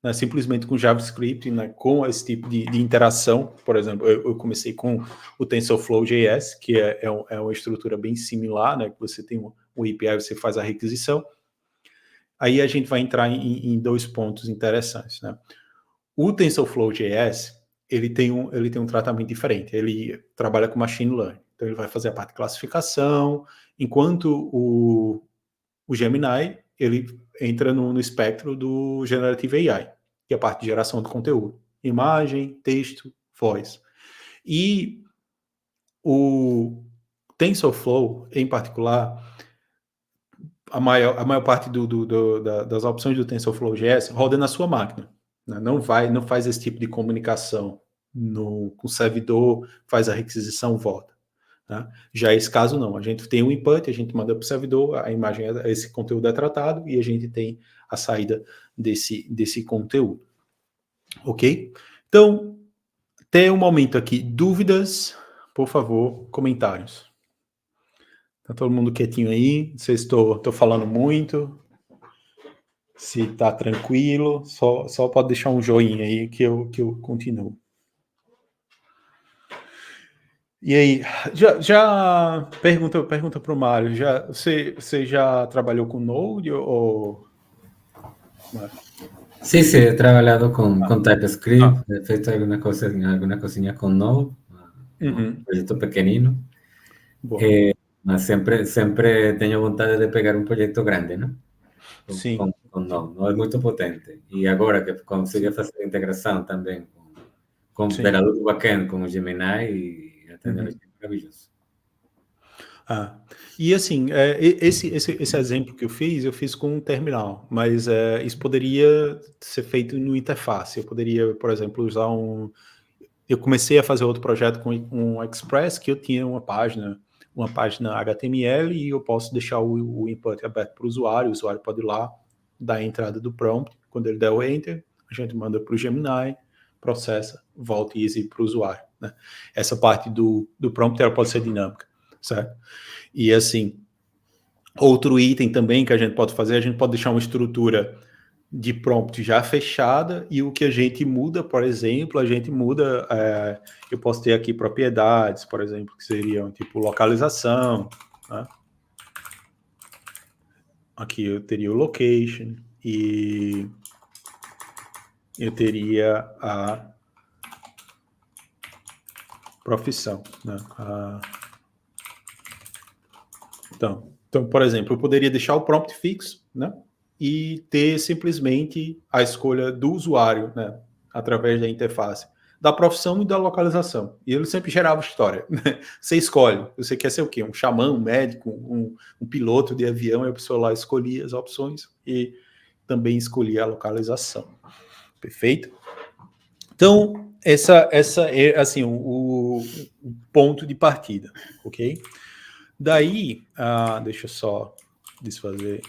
A: né, simplesmente com JavaScript, né, com esse tipo de interação. Por exemplo, eu comecei com o TensorFlow.js, que é uma estrutura bem similar, né, que você tem um API, você faz a requisição. Aí a gente vai entrar em 2 pontos interessantes. Né? O TensorFlow.js, ele tem um tratamento diferente, ele trabalha com Machine Learning, então ele vai fazer a parte de classificação, enquanto o Gemini, ele entra no espectro do Generative AI, que é a parte de geração de conteúdo. Imagem, texto, voz. E o TensorFlow, em particular, a maior parte das opções do TensorFlow.js roda na sua máquina. Né? Não faz esse tipo de comunicação com o servidor, faz a requisição, volta. Né? Já esse caso não, a gente tem um input, a gente manda para o servidor, a imagem, esse conteúdo é tratado e a gente tem a saída desse conteúdo. Ok? Então, até o momento aqui, dúvidas, por favor, comentários. Tá todo mundo quietinho aí? Não sei se estou falando muito, se está tranquilo, só pode deixar um joinha aí que eu continuo. E aí, já pergunta para o Mário, você já trabalhou com Node ou...
B: Sí, he trabajado con TypeScript, he feito alguna cosinha con Node, un proyecto pequenino, mas sempre tenho vontade de pegar um projeto grande, né? Com Node, Node é muito potente. E agora que consigo fazer a integração também com o operador do backend, com o Gemini, e a tecnologia é maravilhosa.
A: E assim, esse exemplo que eu fiz com um terminal, mas isso poderia ser feito no interface. Eu poderia, por exemplo, usar eu comecei a fazer outro projeto com um Express, que eu tinha uma página HTML, e eu posso deixar o input aberto para o usuário pode ir lá, dar a entrada do prompt, quando ele der o Enter, a gente manda para o Gemini, processa, volta e exibe para o usuário. Né? Essa parte do prompt ela pode ser dinâmica, certo? E assim, outro item também que a gente pode fazer, a gente pode deixar uma estrutura de prompt já fechada, e o que a gente muda, por exemplo, eu posso ter aqui propriedades, por exemplo, que seriam tipo localização, né? Aqui eu teria o location, e eu teria a profissão, né? Então, por exemplo, eu poderia deixar o prompt fixo, né? E ter simplesmente a escolha do usuário, né? Através da interface, da profissão e da localização. E ele sempre gerava história. Né? Você escolhe, você quer ser o quê? Um xamã, um médico, um piloto de avião, e a pessoa lá escolhia as opções e também escolhia a localização. Perfeito? Então, essa é assim o ponto de partida, ok? Daí, deixa eu só desfazer,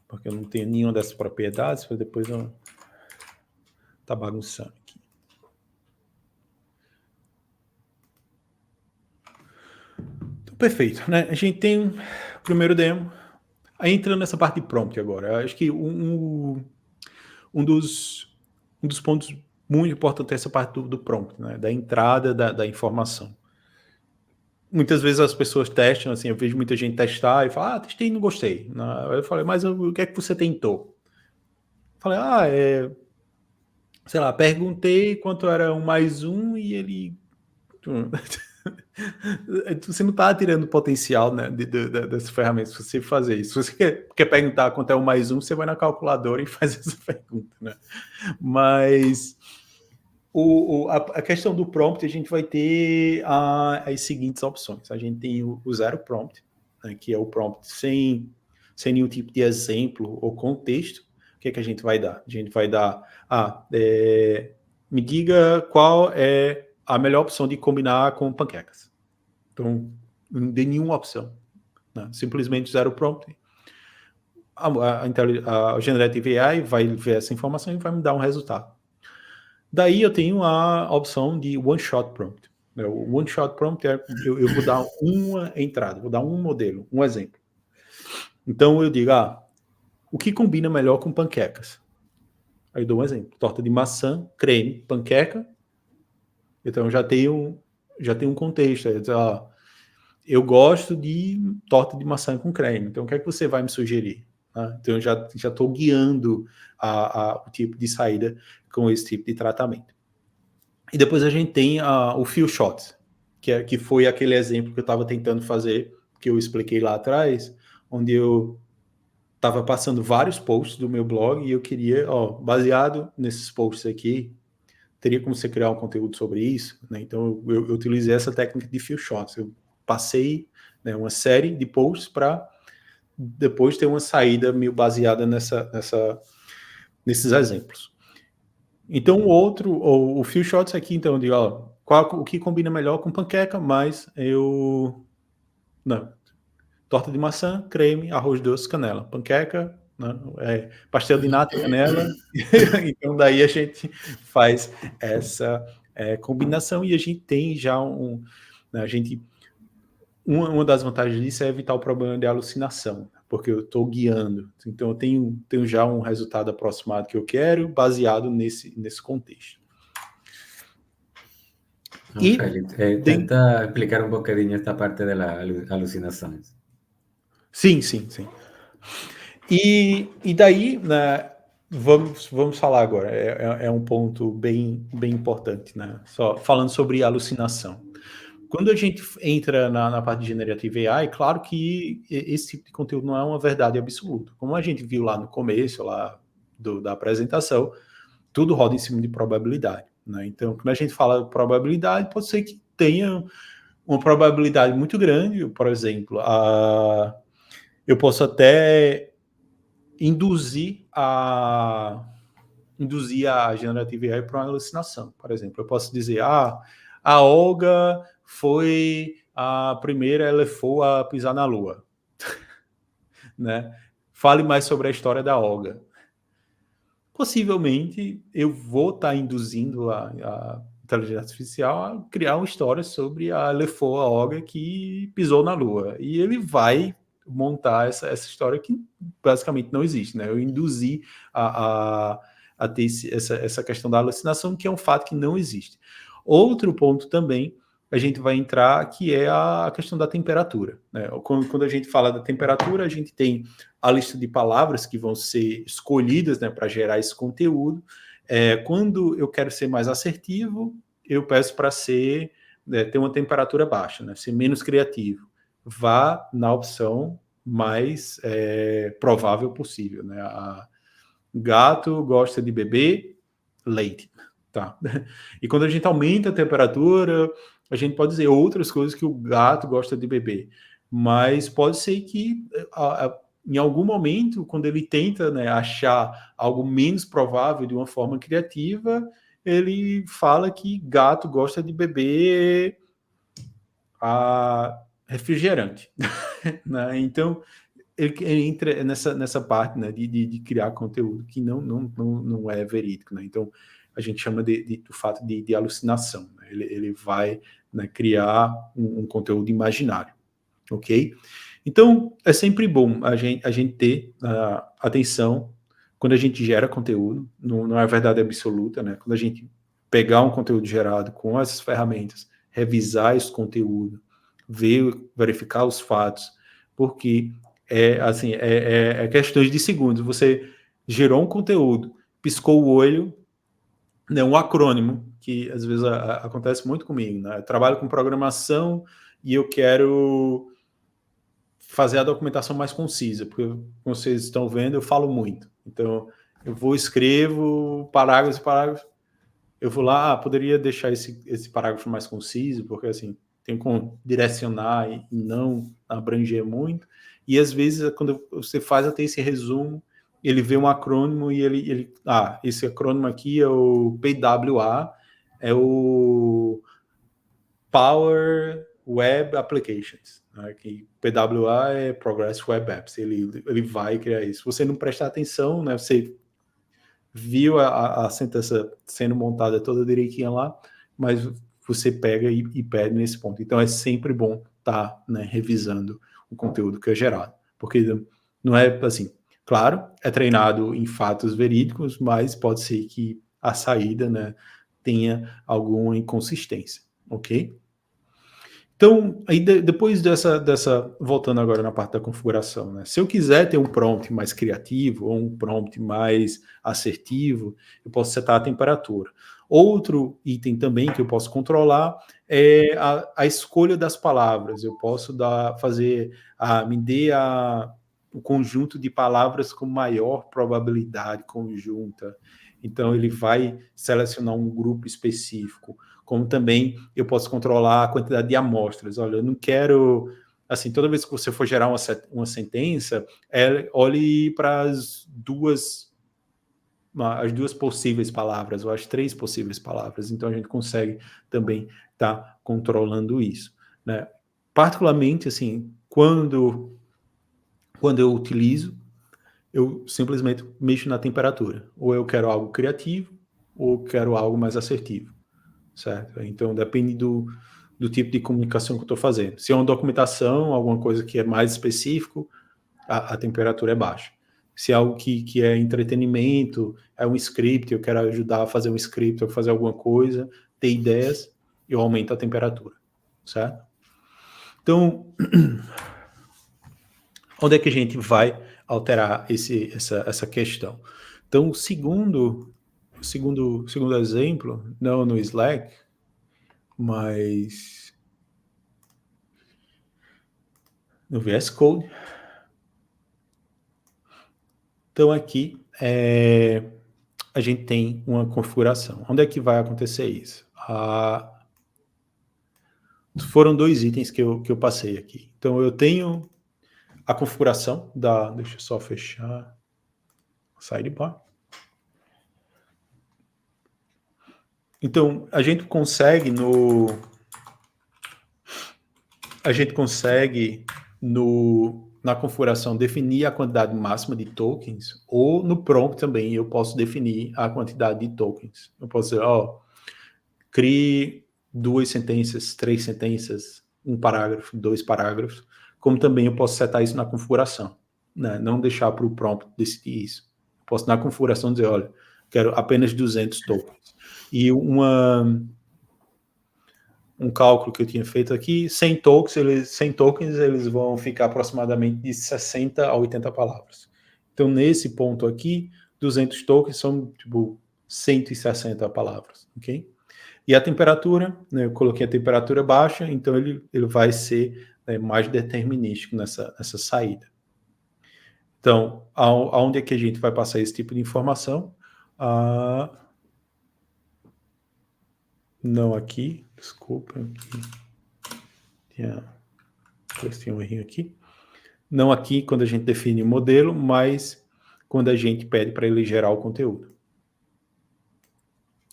A: porque eu não tenho nenhuma dessas propriedades, para depois eu tá bagunçando aqui. Então, perfeito, né? A gente tem o primeiro demo. Aí entrando nessa parte de prompt agora, eu acho que um dos pontos muito importantes é essa parte do prompt, né? Da entrada da informação. Muitas vezes as pessoas testam, assim, eu vejo muita gente testar e falar, testei e não gostei. Eu falei, mas o que é que você tentou? Eu falei, sei lá, perguntei quanto era 1 mais 1 e ele... Você não está tirando o potencial, né, dessas ferramentas se você fazer isso. Se você quer perguntar quanto é 1 mais 1, você vai na calculadora e faz essa pergunta, né? Mas... a questão do prompt, a gente vai ter as seguintes opções. A gente tem o zero prompt, né, que é o prompt sem nenhum tipo de exemplo ou contexto, que é que a gente vai dar? A gente vai dar, me diga qual é a melhor opção de combinar com panquecas. Então, não dê nenhuma opção, né? Simplesmente zero prompt. A Generative AI vai ver essa informação e vai me dar um resultado. Daí eu tenho a opção de one-shot prompt. O one-shot prompt é, eu vou dar uma entrada, vou dar um modelo, um exemplo. Então eu digo, o que combina melhor com panquecas? Aí eu dou um exemplo, torta de maçã, creme, panqueca. Então já tenho um contexto. Aí eu digo, eu gosto de torta de maçã com creme, então o que é que você vai me sugerir? Então eu já estou guiando o tipo de saída com esse tipo de tratamento. E depois a gente tem o few shots, que foi aquele exemplo que eu estava tentando fazer, que eu expliquei lá atrás, onde eu estava passando vários posts do meu blog e eu queria, baseado nesses posts aqui, teria como você criar um conteúdo sobre isso, né? Então eu utilizei essa técnica de few shots. Eu passei, né, uma série de posts para depois ter uma saída meio baseada nesses exemplos. Então o few shots aqui, então, eu digo, o que combina melhor com panqueca, mas torta de maçã, creme, arroz doce, canela. Panqueca, né, pastel de nata e canela. Então daí a gente faz essa combinação e a gente tem já uma das vantagens disso é evitar o problema de alucinação, porque eu estou guiando. Então eu tenho já um resultado aproximado que eu quero, baseado nesse contexto.
B: E tenta explicar um pouquinho esta parte das alucinações.
A: Sim. E daí, né, vamos falar agora. É um ponto bem importante, né? Só falando sobre alucinação. Quando a gente entra na parte de Generative AI, claro que esse tipo de conteúdo não é uma verdade absoluta. Como a gente viu lá no começo da apresentação, tudo roda em cima de probabilidade, né? Então, quando a gente fala de probabilidade, pode ser que tenha uma probabilidade muito grande. Por exemplo, eu posso até induzir a Generative AI para uma alucinação. Por exemplo, eu posso dizer, a Olga foi a primeira elefou a pisar na Lua. Né? Fale mais sobre a história da Olga. Possivelmente, eu vou estar induzindo a inteligência artificial a criar uma história sobre a elefou, a Olga, que pisou na Lua. E ele vai montar essa história que basicamente não existe. Né? Eu induzi a ter essa questão da alucinação, que é um fato que não existe. Outro ponto também, a gente vai entrar, que é a questão da temperatura. Né? Quando a gente fala da temperatura, a gente tem a lista de palavras que vão ser escolhidas, né, para gerar esse conteúdo. Quando eu quero ser mais assertivo, eu peço para ter uma temperatura baixa, né, ser menos criativo. Vá na opção mais provável possível. Né? Gato gosta de beber leite. Tá? E quando a gente aumenta a temperatura, a gente pode dizer outras coisas que o gato gosta de beber. Mas pode ser que em algum momento, quando ele tenta, né, achar algo menos provável de uma forma criativa, ele fala que gato gosta de beber refrigerante. Né? Então, ele entra nessa parte, né, de criar conteúdo que não é verídico. Né? Então, a gente chama do fato de alucinação. Né? Ele vai, né, criar um conteúdo imaginário. Ok? Então, é sempre bom a gente ter atenção quando a gente gera conteúdo, não é verdade absoluta, né? Quando a gente pegar um conteúdo gerado com essas ferramentas, revisar esse conteúdo, verificar os fatos, porque é questões de segundos. Você gerou um conteúdo, piscou o olho, né, um acrônimo, que às vezes acontece muito comigo, né? Eu trabalho com programação e eu quero fazer a documentação mais concisa, porque, como vocês estão vendo, eu falo muito. Então, eu escrevo parágrafos e parágrafos, eu vou lá, poderia deixar esse parágrafo mais conciso, porque assim, tem como direcionar e não abranger muito, e às vezes, quando você faz até esse resumo, ele vê um acrônimo e esse acrônimo aqui é o PWA, é o Power Web Applications, né? Que PWA é Progress Web Apps, ele vai criar isso. Se você não prestar atenção, né, você viu a sentença sendo montada toda direitinha lá, mas você pega e perde nesse ponto. Então é sempre bom estar, né, revisando o conteúdo que é gerado, porque não é assim, claro, é treinado em fatos verídicos, mas pode ser que a saída, né, tenha alguma inconsistência, ok? Então, aí depois voltando agora na parte da configuração, né? Se eu quiser ter um prompt mais criativo ou um prompt mais assertivo, eu posso setar a temperatura. Outro item também que eu posso controlar é a escolha das palavras. Eu posso me dê o conjunto de palavras com maior probabilidade conjunta. Então, ele vai selecionar um grupo específico, como também eu posso controlar a quantidade de amostras. Olha, eu não quero, assim, toda vez que você for gerar uma sentença, olhe para as duas possíveis palavras, ou as 3 possíveis palavras. Então, a gente consegue também estar controlando isso, né? Particularmente, assim, quando eu utilizo, eu simplesmente mexo na temperatura. Ou eu quero algo criativo, ou quero algo mais assertivo, certo? Então, depende do tipo de comunicação que eu estou fazendo. Se é uma documentação, alguma coisa que é mais específico, a temperatura é baixa. Se é algo que é entretenimento, é um script, eu quero ajudar a fazer um script ou fazer alguma coisa, ter ideias, eu aumento a temperatura, certo? Então, onde é que a gente vai alterar essa questão? Então, segundo exemplo, não no Slack, mas no VS Code. Então, aqui a gente tem uma configuração. Onde é que vai acontecer isso? Foram 2 itens que eu passei aqui. Então, eu tenho a configuração deixa eu só fechar a sidebar. Então, a gente consegue na configuração definir a quantidade máxima de tokens, ou no prompt também eu posso definir a quantidade de tokens. Eu posso dizer, crie 2 sentenças, 3 sentenças, 1 parágrafo, 2 parágrafos, como também eu posso setar isso na configuração, né? Não deixar para o prompt decidir isso. Eu posso na configuração dizer, olha, quero apenas 200 tokens. E um cálculo que eu tinha feito aqui, 100 tokens, eles vão ficar aproximadamente de 60 a 80 palavras. Então, nesse ponto aqui, 200 tokens são, tipo, 160 palavras, ok? E a temperatura, né, eu coloquei a temperatura baixa, então ele vai ser, né, mais determinístico nessa saída. Então, aonde é que a gente vai passar esse tipo de informação? Não aqui, desculpa, tinha um errinho aqui. Não aqui quando a gente define o modelo, mas quando a gente pede para ele gerar o conteúdo.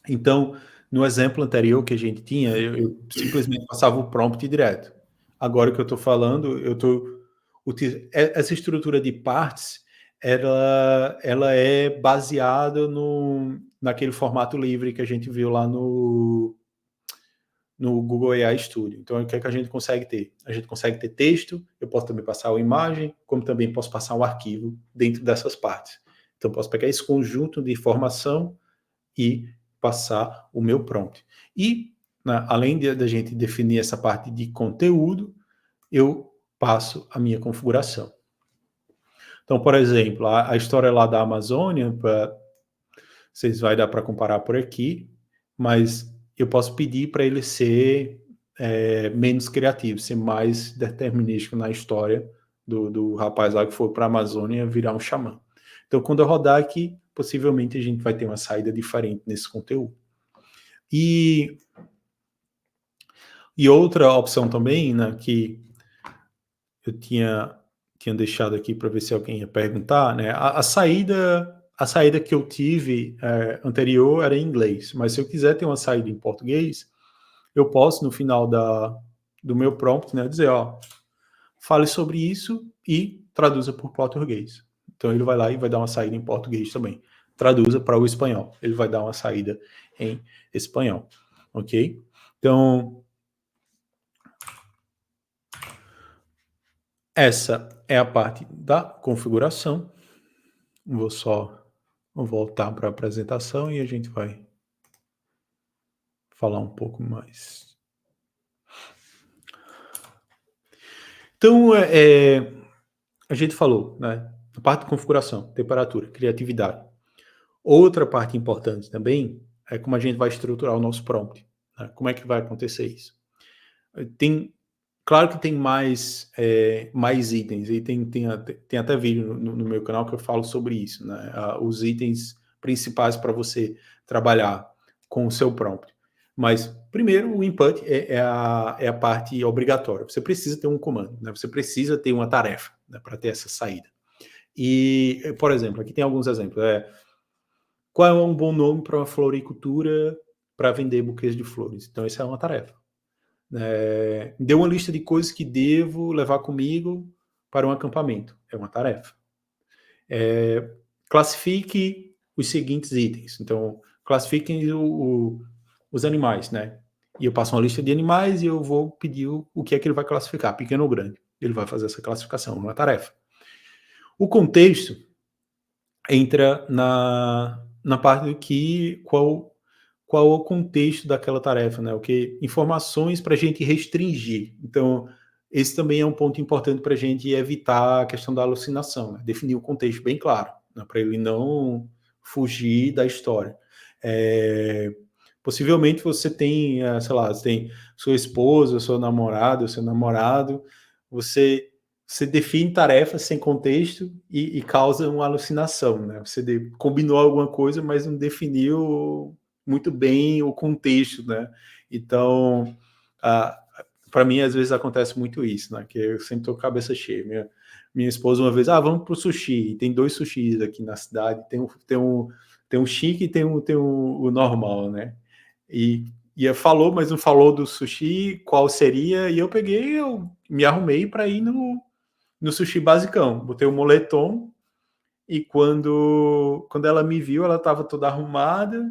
A: Então, no exemplo anterior que a gente tinha, eu simplesmente passava o prompt direto. Agora que eu estou falando, essa estrutura de partes, ela é baseada naquele formato livre que a gente viu lá no Google AI Studio. Então, o que é que a gente consegue ter? A gente consegue ter texto, eu posso também passar uma imagem, como também posso passar um arquivo dentro dessas partes. Então, eu posso pegar esse conjunto de informação e passar o meu prompt. E, né, além da gente definir essa parte de conteúdo, eu passo a minha configuração. Então, por exemplo, a história lá da Amazônia, vocês vai dar para comparar por aqui, mas eu posso pedir para ele ser menos criativo, ser mais determinístico na história do rapaz lá que foi para a Amazônia virar um xamã. Então, quando eu rodar aqui, possivelmente a gente vai ter uma saída diferente nesse conteúdo. E outra opção também, né, que eu tinha tinha deixado aqui para ver se alguém ia perguntar, né? A saída que eu tive anterior era em inglês, mas se eu quiser ter uma saída em português, eu posso, no final do meu prompt, né, dizer, ó, fale sobre isso e traduza por português. Então ele vai lá e vai dar uma saída em português também. Traduza para o espanhol. Ele vai dar uma saída em espanhol. Ok? Então, essa é a parte da configuração. Vou só voltar para a apresentação e a gente vai falar um pouco mais. Então, a gente falou, né? A parte de configuração, temperatura, criatividade. Outra parte importante também é como a gente vai estruturar o nosso prompt. Né? Como é que vai acontecer isso? Claro que tem mais itens, e tem até vídeo no meu canal que eu falo sobre isso, né? Os itens principais para você trabalhar com o seu prompt. Mas, primeiro, o input é a parte obrigatória. Você precisa ter um comando, né? Você precisa ter uma tarefa, né, para ter essa saída. E, por exemplo, aqui tem alguns exemplos. Qual é um bom nome para uma floricultura para vender buquês de flores? Então, essa é uma tarefa. Dê uma lista de coisas que devo levar comigo para um acampamento. É uma tarefa. Classifique os seguintes itens. Então, classifiquem os animais, né? E eu passo uma lista de animais e eu vou pedir o que é que ele vai classificar, pequeno ou grande. Ele vai fazer essa classificação, uma tarefa. O contexto entra na parte do que qual o contexto daquela tarefa, né? Informações para a gente restringir. Então, esse também é um ponto importante para a gente evitar a questão da alucinação, né? Definir o contexto bem claro, né? Para ele não fugir da história. Possivelmente você tem, sei lá, você tem sua esposa, sua namorada, seu namorado, você define tarefas sem contexto e causa uma alucinação, né? Você combinou alguma coisa, mas não definiu muito bem o contexto, né? Então, para mim, às vezes acontece muito isso, né? Que eu sempre tô com a cabeça cheia. Minha esposa uma vez, vamos pro sushi. Tem 2 sushis aqui na cidade, tem um chique e tem o normal, né? E falou, mas não falou do sushi, qual seria, e eu me arrumei para ir no sushi basicão. Botei o moletom e quando ela me viu, ela estava toda arrumada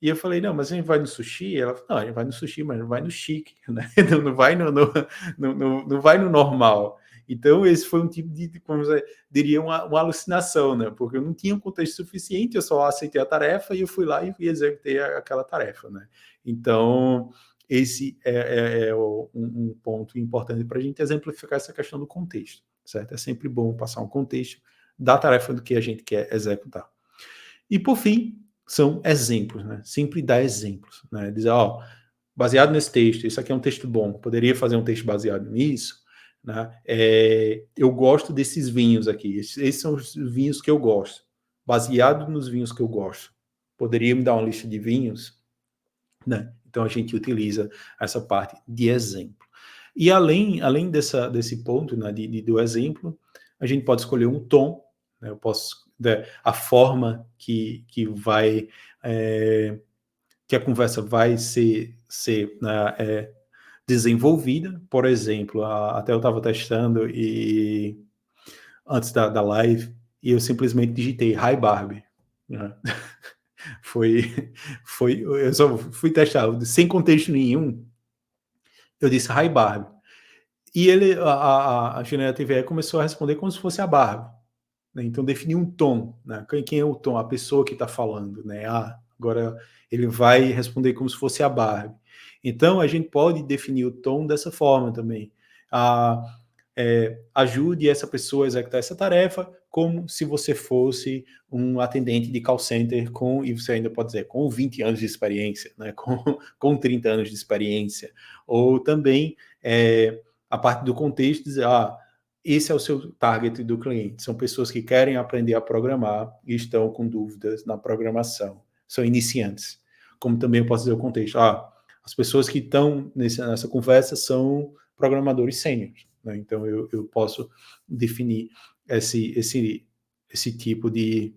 A: e eu falei, não, mas a gente vai no sushi? Ela falou, não, a gente vai no sushi, mas não vai no chique, né? Não vai não vai no normal. Então, esse foi um tipo de como eu diria, uma alucinação, né? Porque eu não tinha um contexto suficiente, eu só aceitei a tarefa e eu fui lá e executei aquela tarefa, né? Então, esse é um ponto importante para a gente exemplificar essa questão do contexto, certo? É sempre bom passar um contexto da tarefa do que a gente quer executar. E, por fim, são exemplos, né? Sempre dar exemplos, né? Dizer, baseado nesse texto, isso aqui é um texto bom, poderia fazer um texto baseado nisso, né? Eu gosto desses vinhos aqui, esses são os vinhos que eu gosto, baseado nos vinhos que eu gosto. Poderia me dar uma lista de vinhos, né? Então a gente utiliza essa parte de exemplo. E além desse ponto, né, do exemplo, a gente pode escolher um tom, né? A forma que vai que a conversa vai ser né, desenvolvida. Por exemplo, até eu estava testando e antes da live e eu simplesmente digitei Hi Barbie, né? Eu só fui testar sem contexto nenhum. Eu disse Hi Barbie e a Generative AI começou a responder como se fosse a Barbie. Né? Então, definir um tom, né? Quem é o tom? A pessoa que está falando, né? Agora ele vai responder como se fosse a Barbie. Então, a gente pode definir o tom dessa forma também. Ajude essa pessoa a executar essa tarefa como se você fosse um atendente de call center e você ainda pode dizer, com 20 anos de experiência, né? com 30 anos de experiência. Ou também a parte do contexto, dizer, esse é o seu target do cliente. São pessoas que querem aprender a programar e estão com dúvidas na programação. São iniciantes. Como também eu posso dizer o contexto. As pessoas que estão nessa conversa são programadores sêniores, né? Então, eu posso definir esse tipo de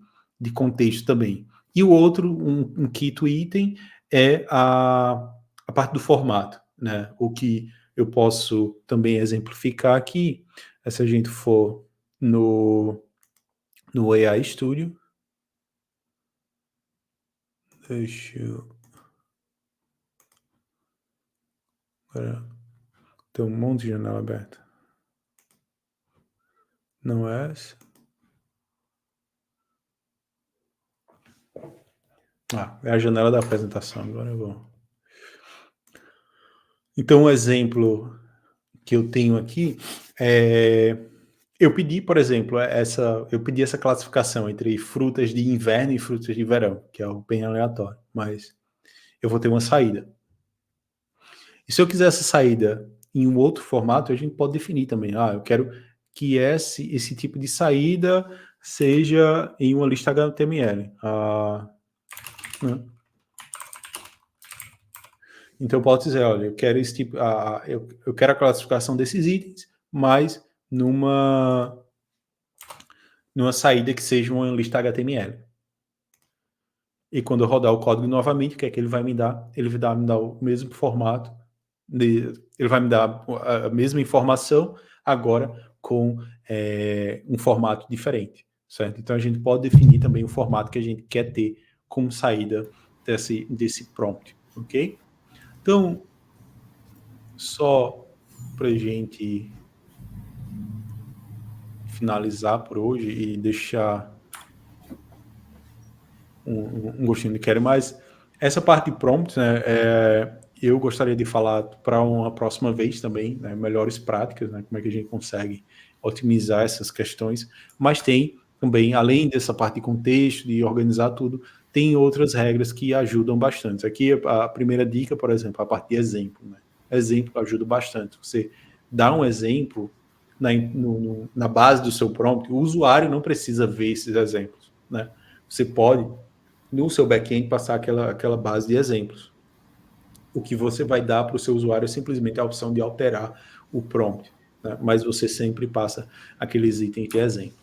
A: contexto também. E o outro, um quinto item, é a parte do formato, né? O que eu posso também exemplificar aqui, se a gente for no AI Studio, deixa eu... Tem um monte de janela aberta. Não é essa? É a janela da apresentação. Agora eu vou... Então, um exemplo que eu tenho aqui é... Eu pedi, por exemplo, eu pedi essa classificação entre frutas de inverno e frutas de verão, que é algo bem aleatório, mas eu vou ter uma saída. E se eu quiser essa saída em um outro formato, a gente pode definir também. Eu quero que esse tipo de saída seja em uma lista HTML. Né? Então eu posso dizer, olha, eu quero esse tipo, eu quero a classificação desses itens, mas numa saída que seja uma lista HTML. E quando eu rodar o código novamente, o que é que ele vai me dar? Ele vai me dar o mesmo formato, ele vai me dar a mesma informação, agora com um formato diferente, certo? Então a gente pode definir também o formato que a gente quer ter como saída desse prompt, ok? Então, só para a gente finalizar por hoje e deixar um gostinho de quero mais, essa parte de prompt, né, eu gostaria de falar para uma próxima vez também, né, melhores práticas, né, como é que a gente consegue otimizar essas questões, mas tem também, além dessa parte de contexto, de organizar tudo, tem outras regras que ajudam bastante. Aqui a primeira dica, por exemplo, a parte de exemplo, né? Exemplo ajuda bastante. Você dá um exemplo na base do seu prompt, o usuário não precisa ver esses exemplos, né? Você pode, no seu back-end, passar aquela base de exemplos. O que você vai dar para o seu usuário é simplesmente a opção de alterar o prompt, né? Mas você sempre passa aqueles itens de exemplo.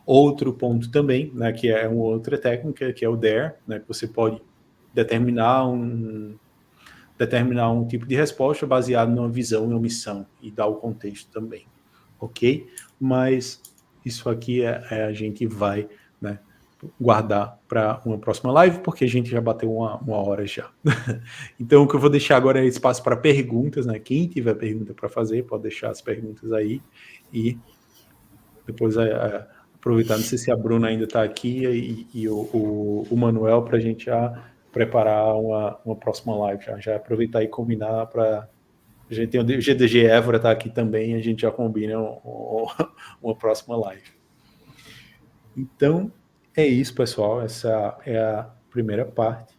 A: Outro ponto também, né, que é uma outra técnica, que é o DARE, né, que você pode determinar um tipo de resposta baseado numa visão e omissão e dar o contexto também, ok? Mas isso aqui a gente vai, né, guardar para uma próxima live, porque a gente já bateu uma hora já. Então, o que eu vou deixar agora é espaço para perguntas, né? Quem tiver pergunta para fazer, pode deixar as perguntas aí e depois aproveitar, não sei se a Bruna ainda está aqui e o Manuel, para a gente já preparar uma próxima live, já aproveitar e combinar para... A gente tem o GDG Évora tá aqui também, a gente já combina uma próxima live. Então, é isso, pessoal. Essa é a primeira parte.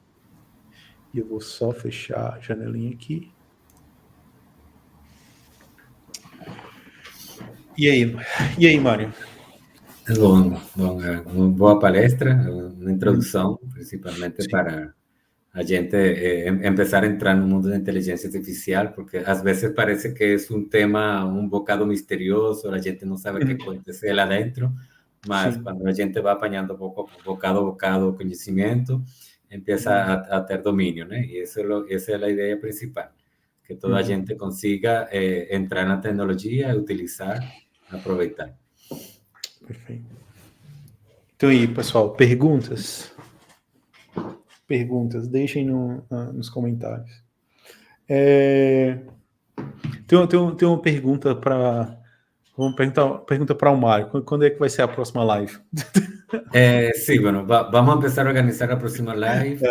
A: E eu vou só fechar a janelinha aqui. E aí, Mário?
B: Bom, uma boa palestra, uma introdução, principalmente
A: Sim.
B: para a gente empezar a entrar no mundo da inteligência artificial, porque às vezes parece que é um tema um bocado misterioso, a gente não sabe o que acontece lá dentro, mas quando a gente vai apanhando bocado a bocado o conhecimento, empieza a ter domínio, né? E essa é a ideia principal, que toda a gente consiga entrar na tecnologia, utilizar, aproveitar.
A: Perfeito. Então aí, pessoal, perguntas? Deixem nos comentários. Tem uma pergunta para... Vamos pergunta para o Mário. Quando é que vai ser a próxima live?
B: Sí, bueno, vamos a empezar a organizar la próxima live.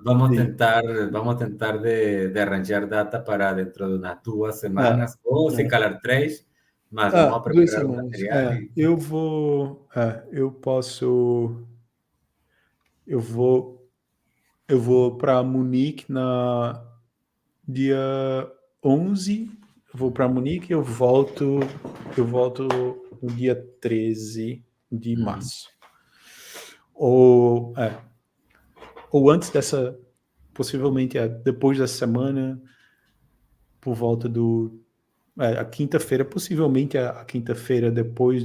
B: Vamos a tentar de arranjar data para dentro de unas 2 semanas, o se calar 3, mas vamos a
A: 2
B: preparar o
A: semanas.
B: material.
A: Eu vou para Munique na dia 11. Eu vou para Munique e eu volto no dia 13 de março. Ou antes dessa, possivelmente depois dessa semana, por volta do a quinta-feira, possivelmente a quinta-feira depois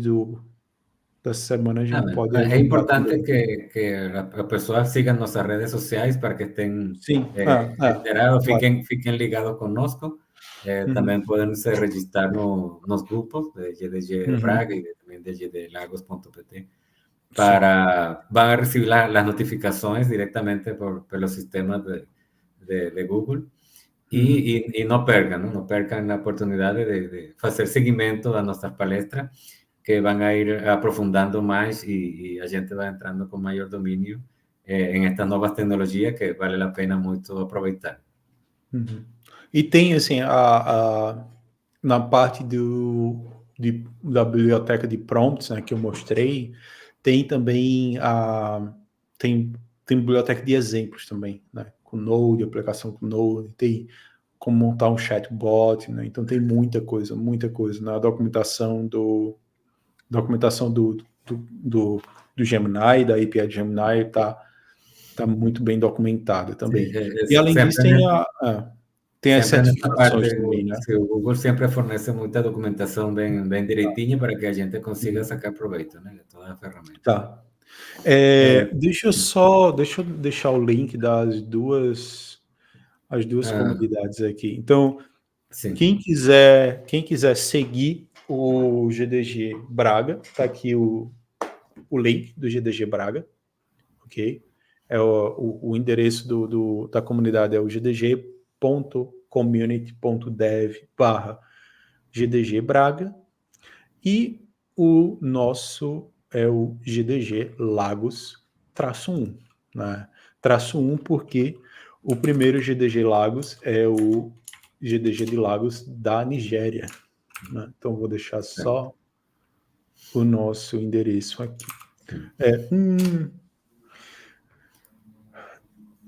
A: da semana, a gente pode
B: É
A: agendar
B: importante
A: também.
B: que as pessoas sigam nossas redes sociais para que estén
A: Sim,
B: enterados,
A: vai.
B: fiquem ligados conosco.
A: Uhum,
B: Também podem se registrar nos grupos de GDG
A: uhum,
B: Braga e também de gdlagos.pt
A: sim.
B: van a recibir las notificações diretamente pelos sistemas de Google
A: Uhum,
B: y no percan, ¿no? No percan la oportunidad de hacer seguimiento a nuestras palestras que van a ir aprofundando más y a gente va entrando con mayor dominio en estas novas tecnologias que vale a pena muito aproveitar.
A: uhum. E tem, assim, na parte da biblioteca de prompts, né, que eu mostrei, tem também tem, tem biblioteca de exemplos também, né, com Node, aplicação com Node, tem como montar um chatbot, né, então tem muita coisa na documentação do Gemini, da API de Gemini, tá muito bem documentada
B: Sí,
A: também. E além disso, tem as
B: siempre en esta
A: certificações
B: parte,
A: também, né?
B: sí, Google siempre fornece mucha documentación bien direitinha para que a gente consiga
A: Uhum.
B: sacar proveito, né, de toda a ferramenta.
A: Tá.
B: Eh,
A: Deixa eu deixar o link as duas
B: ah,
A: comunidades aqui. Então,
B: sí,
A: quem quiser seguir o GDG Braga, tá aqui o link do GDG Braga, ok? O endereço da comunidade é o gdg.community.dev/GDG Braga e o nosso é o GDG Lagos-1, né? Traço 1 porque o primeiro GDG Lagos é o GDG de Lagos da Nigéria, né? Então vou deixar
B: certo,
A: só o nosso endereço aqui.
B: sí,
A: É,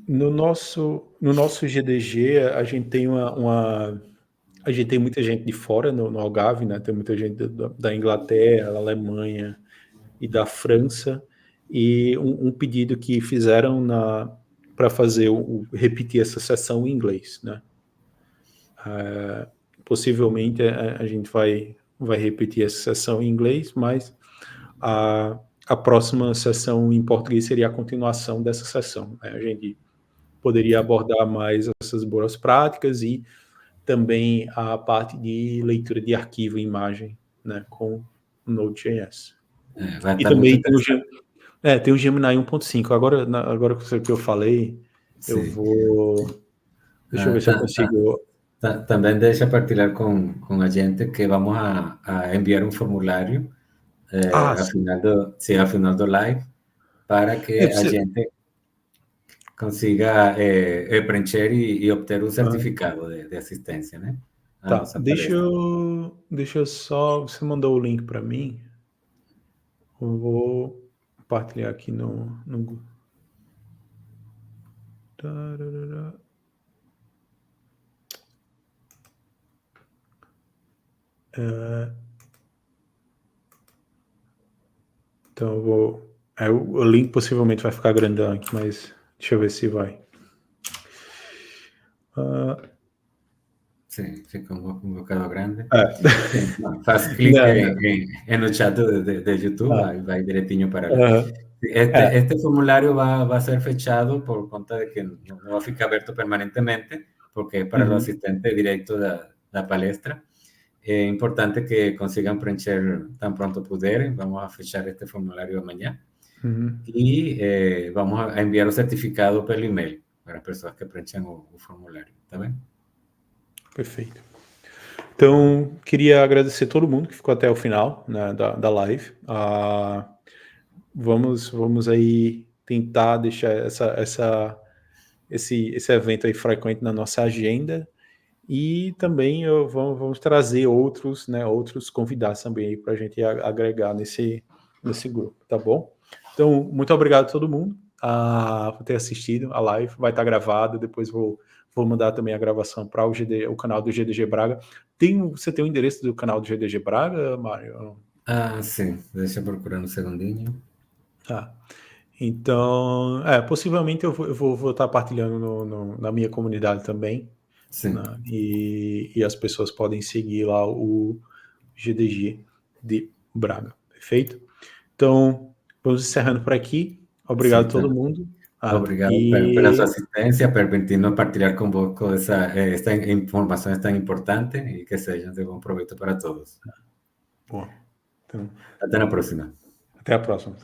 A: no nosso GDG, a gente tem a gente tem muita gente de fora no Algarve, né? Tem muita gente da Inglaterra, da Alemanha e da França, e um pedido que fizeram para fazer repetir essa sessão em inglês, né? Possivelmente a gente vai repetir essa sessão em inglês, mas a próxima sessão em português seria a continuação dessa sessão, né? A gente poderia
B: sí.
A: abordar mais essas boas práticas e também a parte de leitura de arquivo e imagem, né, com o Node.js.
B: Va a
A: E
B: estar muito
A: também
B: interessante.
A: tem o Gemini 1.5. Agora que eu falei, eu
B: Sí.
A: vou. Deixa eu ver se eu consigo.
B: También deixa partilhar con a gente que vamos a enviar un formulario al
A: Sim.
B: final sí, al final do live para que a
A: Você,
B: gente consiga preencher y obter un certificado de asistencia, ¿no? A
A: tá.
B: nuestra palestra.
A: Deixa eu só. Você mandou o link para mim. Eu vou compartilhar aqui no. Tarará. Então eu vou. O link possivelmente vai ficar grandão aqui, mas deixa eu ver se vai.
B: Sí, fica un bocado grande.
A: É.
B: Sí, faz clic
A: Não, não.
B: en el chat de YouTube,
A: Ah,
B: ahí va directinho para lá.
A: aham. É.
B: Este formulario va a ser fechado por conta de que no va a ficar abierto permanentemente, porque es para los
A: Uhum,
B: asistentes directos de la palestra. Es importante que consigan preencher tan pronto puderem. Vamos a fechar este formulario mañana
A: uhum.
B: y vamos a enviar o certificado pelo e-mail para pessoas que preenchan o formulario. ¿Está bien?
A: Perfeito. Então, queria agradecer todo mundo que ficou até o final, né, da live. Vamos aí tentar deixar esse evento aí frequente na nossa agenda e também vamos trazer outros convidados também para a gente agregar nesse grupo, tá bom? Então, muito obrigado a todo mundo por ter assistido a live, vai estar gravada, depois vou mandar também a gravação para o canal do GDG Braga. Você tem o endereço do canal do GDG Braga, Mário?
B: Sí. Deixa eu procurar um segundinho.
A: Tá. Então, possivelmente eu vou estar partilhando na minha comunidade também,
B: Sim.
A: né? E as pessoas podem seguir lá o GDG de Braga, perfeito? Então, vamos encerrando por aqui. Obrigado
B: Sim,
A: a
B: tá.
A: todo mundo.
B: Obrigado pela sua
A: E
B: assistência, permitindo partilhar convosco esta informação tão importante e que seja de bom proveito para todos.
A: bom, então,
B: Até na próxima.
A: até a próxima.